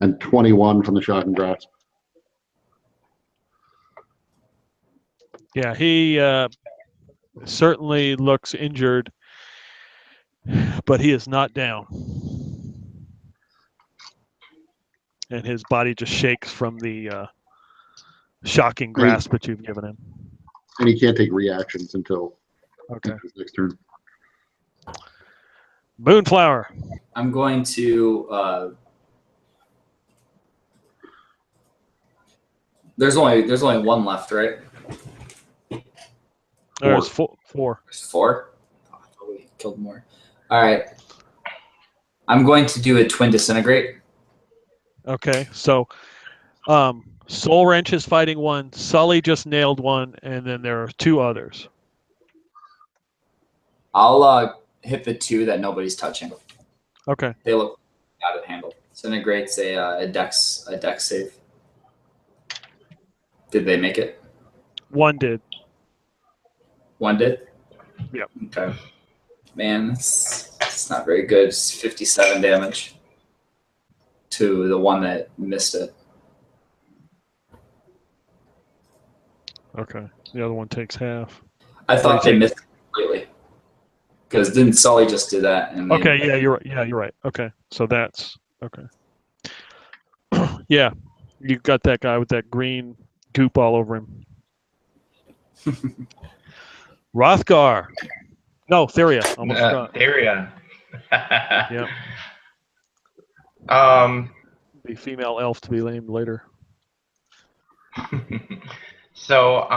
and 21 from the shock and grasp. Yeah, he certainly looks injured, but he is not down. And his body just shakes from the shocking grasp that you've given him. And he can't take reactions until Okay. his next turn. Moonflower. I'm going to. There's only one left, right? There's 4. There's 4. Oh, I thought we killed more. All right. I'm going to do a twin disintegrate. Okay, so Soul Wrench is fighting one. Sully just nailed one, and then there are 2 others. I'll hit the 2 that nobody's touching. Okay. They look out of handle. Disintegrate's a dex save. Did they make it? 1 did. 1 did? Yep. Okay. Man, it's not very good. It's 57 damage to the one that missed it. Okay. The other one takes half. I thought they missed it completely. Because didn't Sully just do that? And Okay, yeah, you're right. Yeah, you're right. Okay. So that's okay. Yeah. You got that guy with that green goop all over him. Rothgar. No, Theria. Almost forgot. Theria. Yeah. The female elf to be named later. So,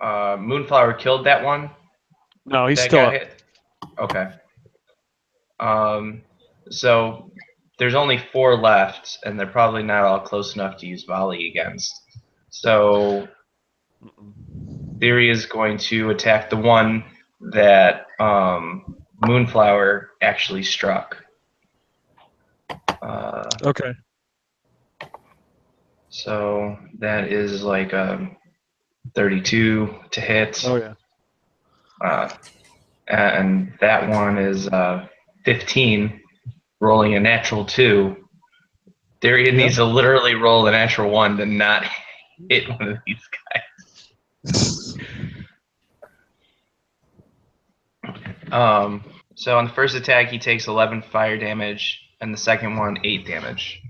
Moonflower killed that one? No, he's that still got up. hit? Okay. So there's only 4 left, and they're probably not all close enough to use volley against. So Theory is going to attack the one that Moonflower actually struck. Okay. So that is like a 32 to hit. Oh, yeah. And that one is 15, rolling a natural 2. Theory needs to literally roll a natural 1 to not hit one of these guys. So on the first attack, he takes 11 fire damage, and the second one, 8 damage.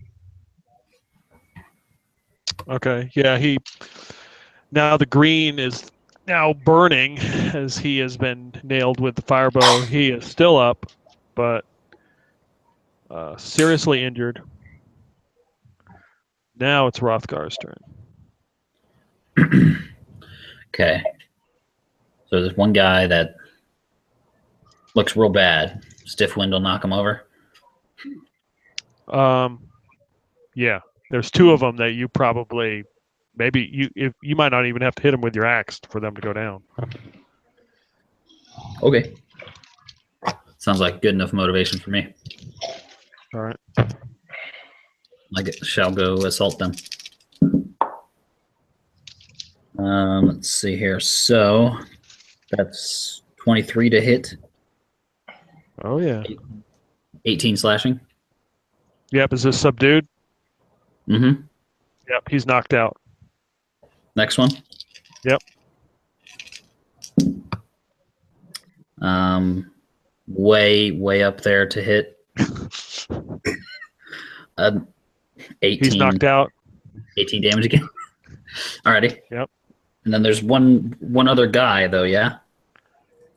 Okay. Yeah, now the green is now burning as he has been nailed with the firebow. He is still up, but seriously injured. Now it's Rothgar's turn. Okay. So there's one guy that looks real bad. Stiff wind will knock him over. Yeah. There's 2 of them that you probably you might not even have to hit them with your axe for them to go down. Okay. Sounds like good enough motivation for me. All right. I shall go assault them. Let's see here. So that's 23 to hit. Oh yeah. 18 slashing. Yep. Is this subdued? Mm-hmm. Yep. He's knocked out. Next one. Yep. way up there to hit. 18. He's knocked out. 18 damage again. Alrighty. Yep. And then there's one other guy though, yeah?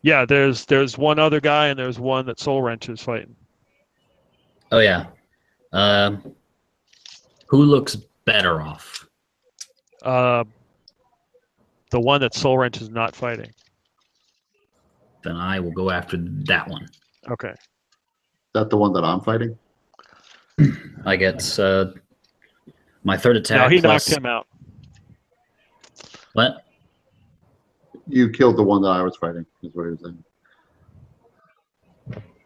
Yeah, there's one other guy, and there's one that Soul Wrench is fighting. Oh yeah. Who looks better off? The one that Soul Wrench is not fighting. Then I will go after that one. Okay. Is that the one that I'm fighting? I get my third attack. No, he plus- knocked him out. What? You killed the one that I was fighting, is what he was saying.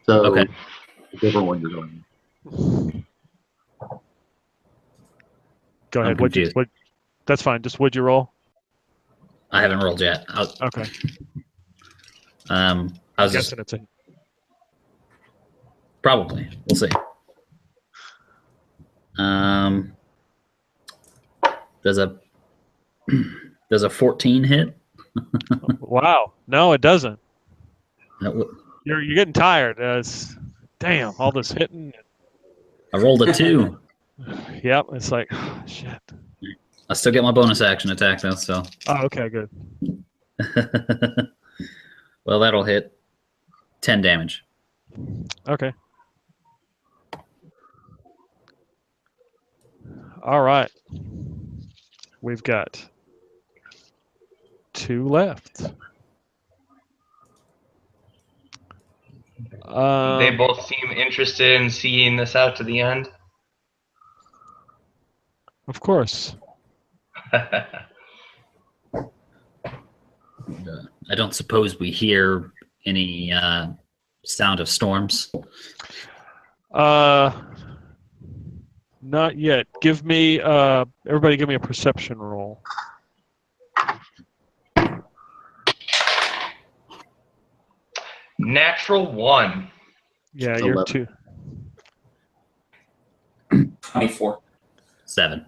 So, Okay. a different one you're going. Go ahead. I'm confused. That's fine. Just what'd you roll? I haven't rolled yet. Okay. I was just Guessing it's a probably. We'll see. Does a 14 hit? wow. No, it doesn't. That w- You're getting tired. Damn, all this hitting. I rolled a 2. Yep. It's like shit. I still get my bonus action attack though, so. Oh, okay, good. Well, that'll hit 10 damage. Okay. All right. We've got 2 left. They both seem interested in seeing this out to the end. Of course. I don't suppose we hear any sound of storms. Not yet. Give me everybody give me a perception roll. Natural 1. Yeah, you're 11. 2. 24. 7.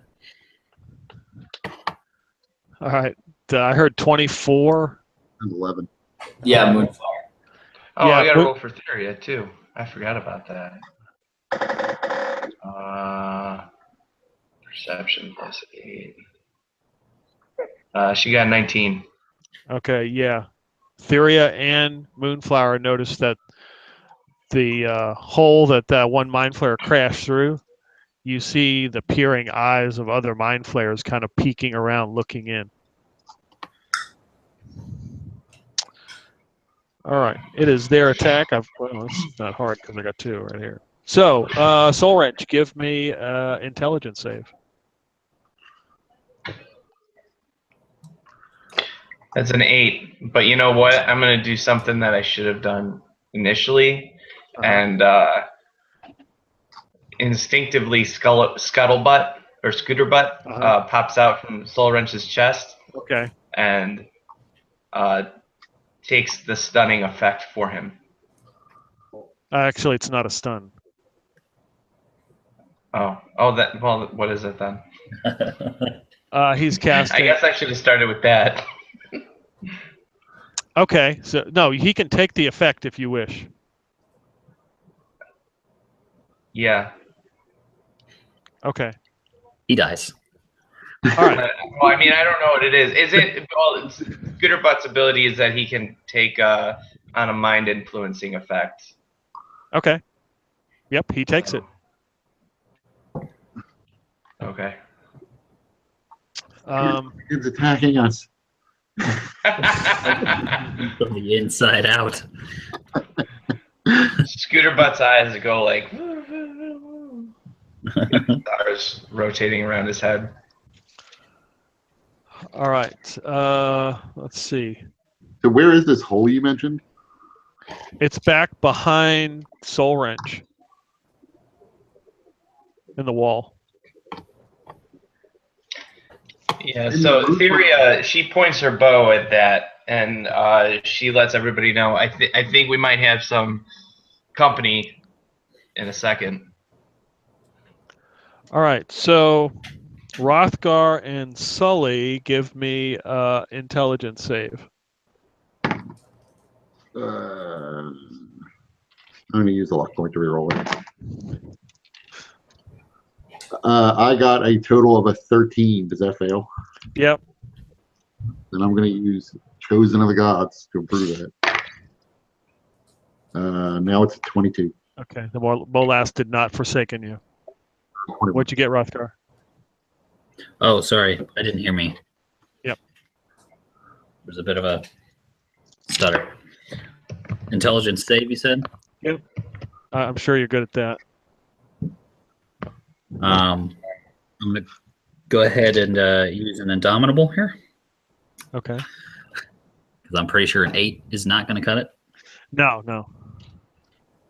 All right. I heard 24. And 11. Yeah, Moonflower. Oh, Yeah, I got to but- roll for Theria, too. I forgot about that. Perception plus 8. She got 19. Okay, yeah. Theria and Moonflower noticed that the hole that one mind flare crashed through, you see the peering eyes of other mind flares kind of peeking around, looking in. All right, it is their attack. Well, it's not hard because I got 2 right here. So, Soul Wrench, give me intelligence save. That's an 8. But you know what? I'm going to do something that I should have done initially. And instinctively, Scuttlebutt or Scooterbutt pops out from Soul Wrench's chest Okay. and takes the stunning effect for him. Actually, it's not a stun. Well, what is it then? He's casting. I guess I should have started with that. Okay, so no, he can take the effect if you wish. Yeah. Okay. He dies. All right. Well, I mean, I don't know what it is. Is it? Well, Scooterbutt's ability is that he can take on a mind influencing effect. Okay. Yep, he takes it. Okay. It's attacking us. From the inside out. Scooterbutt's eyes go like stars rotating around his head. All right. Let's see. So where is this hole you mentioned? It's back behind Soul Wrench in the wall. Yeah, so Theria, she points her bow at that, and she lets everybody know. I think we might have some company in a second. All right. So Rothgar and Sully give me intelligence save. I'm going to use the luck point to reroll it. I got a total of a 13. Does that fail? Yep. Then I'm going to use Chosen of the Gods to improve that. Now it's a 22. Okay. The Molas did not forsaken you. What'd you get, Rothgar? Oh, sorry. I didn't hear me. Yep. There's a bit of a stutter. Intelligence save, you said? Yep. I'm sure you're good at that. I'm going to go ahead and use an Indomitable here. Okay. Because I'm pretty sure an 8 is not going to cut it. No.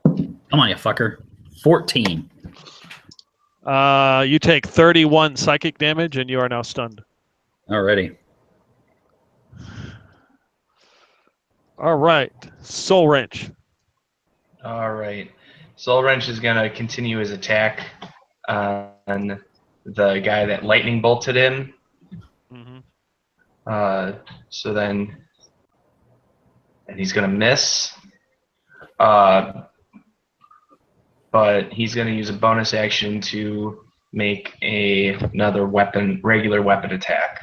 Come on, you fucker. 14. You take 31 psychic damage, and you are now stunned. Already. All right. Soul Wrench. All right. Soul Wrench is going to continue his attack on the guy that lightning bolted him. Mm-hmm. So then, and he's going to miss. But he's going to use a bonus action to make another regular weapon attack.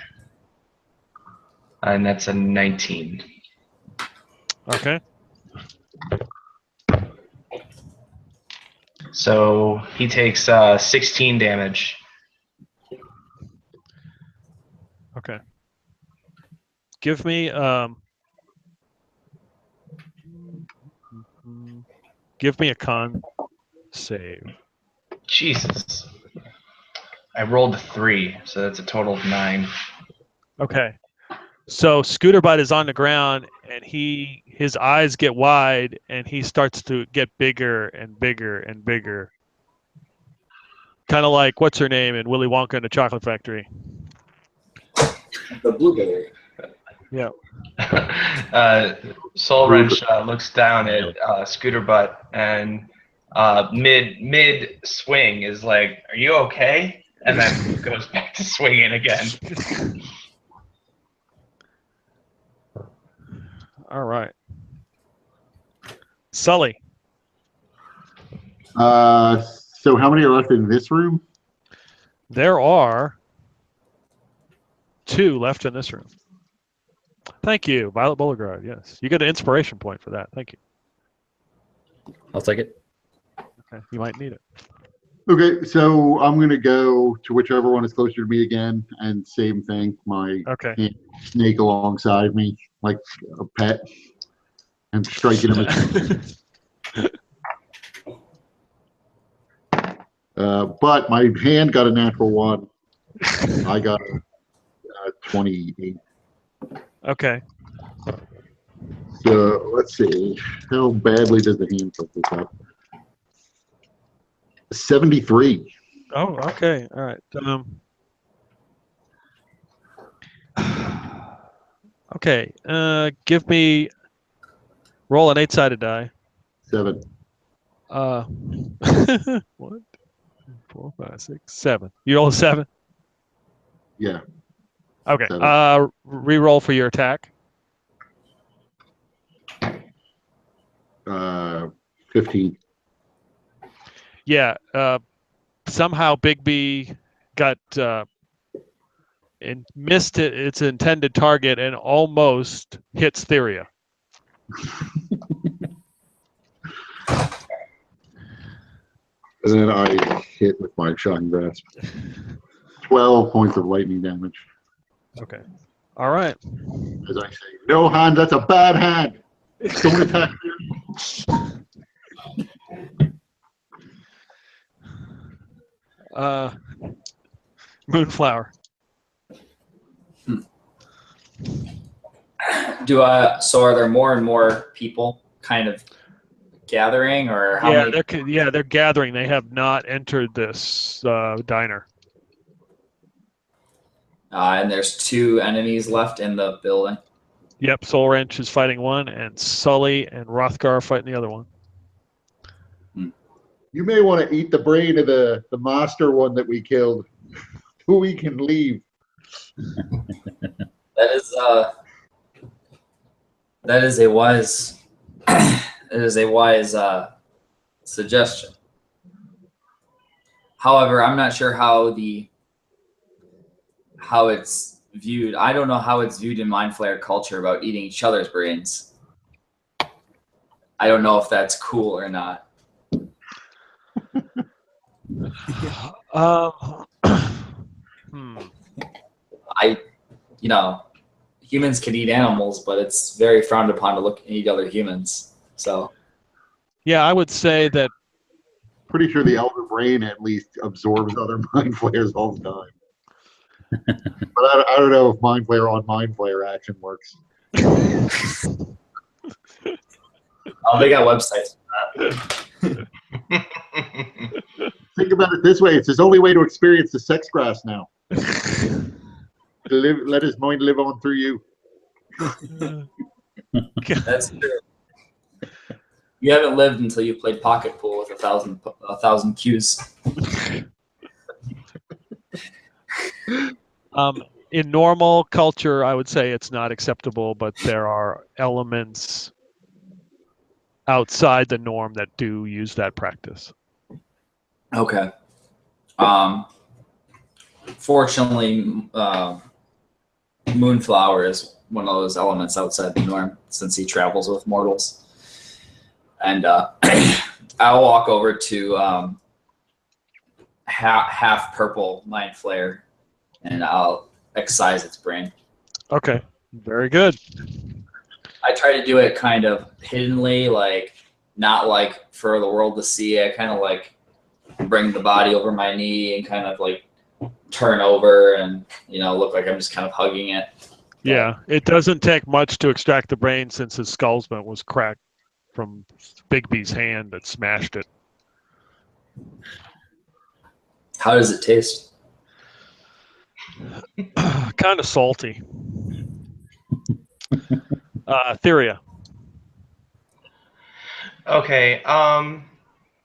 And that's a 19. Okay. So he takes 16 damage. Okay. Give me a con save. Jesus. I rolled a 3, so that's a total of 9. Okay. So Scooterbite is on the ground, and his eyes get wide, and he starts to get bigger and bigger and bigger. Kind of like what's her name in Willy Wonka and the Chocolate Factory. The blueberry. Yeah. Soul Wrench looks down at Scooterbutt and mid swing is like, "Are you okay?" And then goes back to swinging again. All right. Sully. So how many are left in this room? There are 2 left in this room. Thank you, Violet Beauregard. Yes, you get an inspiration point for that. Thank you. I'll take it. Okay, you might need it. Okay, so I'm going to go to whichever one is closer to me again, and same thing. My Okay. snake alongside me, like a pet, and striking him. But my hand got a natural 1. I got a 28. Okay. So let's see. How badly does the hand fuck this up? 73. Oh, okay. All right. Okay. Give me roll an 8-sided die. 7. 1, 2, 4, 5, 6, 7. You roll a 7. Yeah. Okay. 7. Re-roll for your attack. 15. Yeah. Somehow Big B got and missed its intended target and almost hits Theria. And then I hit with my shocking grasp. 12 points of lightning damage. Okay. All right. As I say, no hand, that's a bad hand. Don't attack me. Moonflower. So are there more and more people kind of gathering, or how many? They're gathering. They have not entered this diner. And there's 2 enemies left in the building. Yep, Soul Wrench is fighting one, and Sully and Rothgar are fighting the other one. You may want to eat the brain of the master one that we killed, who we can leave. That is a wise suggestion. However, I'm not sure how it's viewed. I don't know how it's viewed in Mind Flayer culture about eating each other's brains. I don't know if that's cool or not. Humans can eat animals, but it's very frowned upon to look and eat other humans. So, yeah, I would say that. Pretty sure the elder brain at least absorbs other mind flayers all the time. But I don't know if mind flayer on mind flayer action works. Oh, they got websites for that. Think about it this way: it's his only way to experience the sex grass now. Let his mind live on through you. That's true. You haven't lived until you played pocket pool with a thousand cues. In normal culture, I would say it's not acceptable, but there are elements outside the norm that do use that practice. Okay. Fortunately, Moonflower is one of those elements outside the norm since he travels with mortals. And I'll walk over to half purple Mind Flayer, and I'll excise its brain. Okay, very good. I try to do it kind of hiddenly, like not like for the world to see. I kind of like bring the body over my knee and kind of like turn over and look like I'm just kind of hugging it. Yeah, it doesn't take much to extract the brain since his skullsman was cracked from Bigby's hand that smashed it. How does it taste? Kind of salty. Theria. Okay.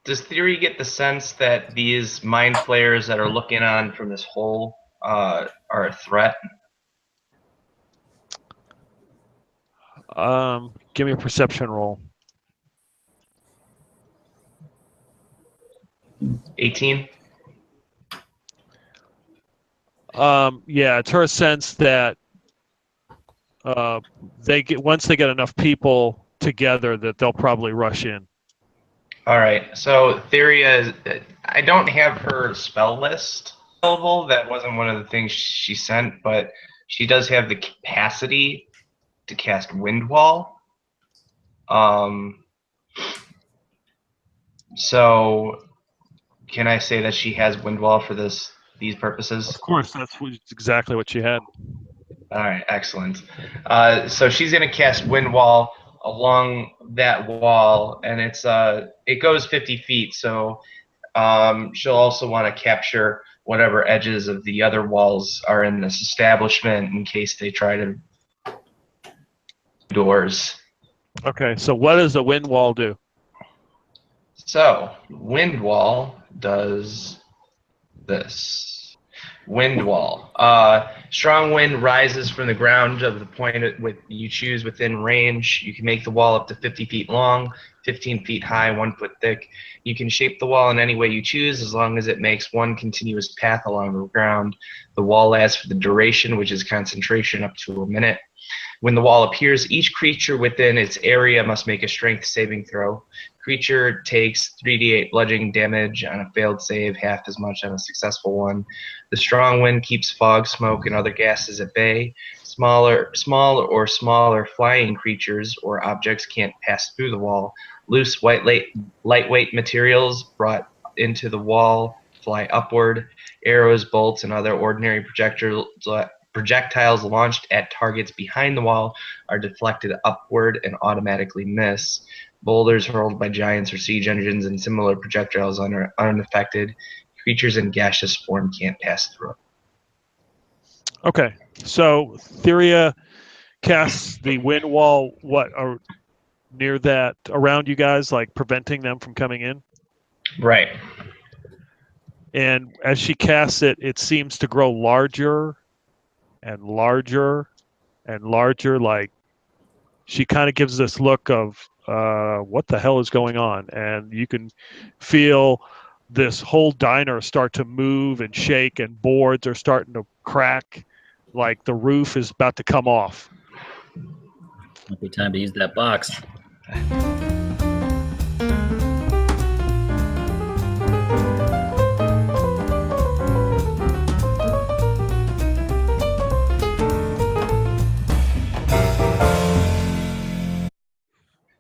Does Theory get the sense that these mind flayers that are looking on from this hole are a threat? Give me a perception roll. 18. Yeah, it's her sense that once they get enough people together that they'll probably rush in. All right. So Theria, I don't have her spell list available. That wasn't one of the things she sent, but she does have the capacity to cast Wind Wall. So can I say that she has Wind Wall for these purposes? Of course, that's exactly what she had. All right, excellent. So she's going to cast Wind Wall along that wall, and it goes 50 feet. So she'll also want to capture whatever edges of the other walls are in this establishment in case they try to doors. Okay, so what does the wind wall do? So Wind Wall does this. Wind Wall. Strong wind rises from the ground of the point you choose within range. You can make the wall up to 50 feet long, 15 feet high, 1 foot thick. You can shape the wall in any way you choose as long as it makes one continuous path along the ground. The wall lasts for the duration, which is concentration, up to a minute. When the wall appears, each creature within its area must make a strength saving throw. Creature takes 3d8 bludgeoning damage on a failed save, half as much on a successful one. The strong wind keeps fog, smoke, and other gases at bay. Small or smaller flying creatures or objects can't pass through the wall. Loose, lightweight materials brought into the wall fly upward. Arrows, bolts, and other ordinary projectiles launched at targets behind the wall are deflected upward and automatically miss. Boulders hurled by giants or siege engines and similar projectiles are unaffected. Creatures in gaseous form can't pass through. Okay, so Theria casts the wind wall. What are near that around you guys, like preventing them from coming in? Right. And as she casts it, it seems to grow larger and larger and larger. Like she kind of gives this look of what the hell is going on, and you can feel this whole diner start to move and shake, and boards are starting to crack, like the roof is about to come off. Might be time to use that box.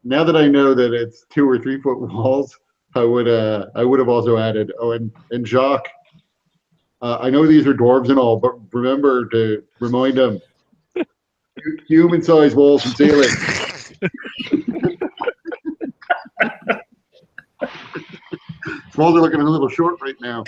Now that I know that it's 2 or 3 foot walls, I would have also added. Oh, and Jacques, I know these are dwarves and all, but remember to remind them human-sized walls and ceilings. Walls are looking a little short right now.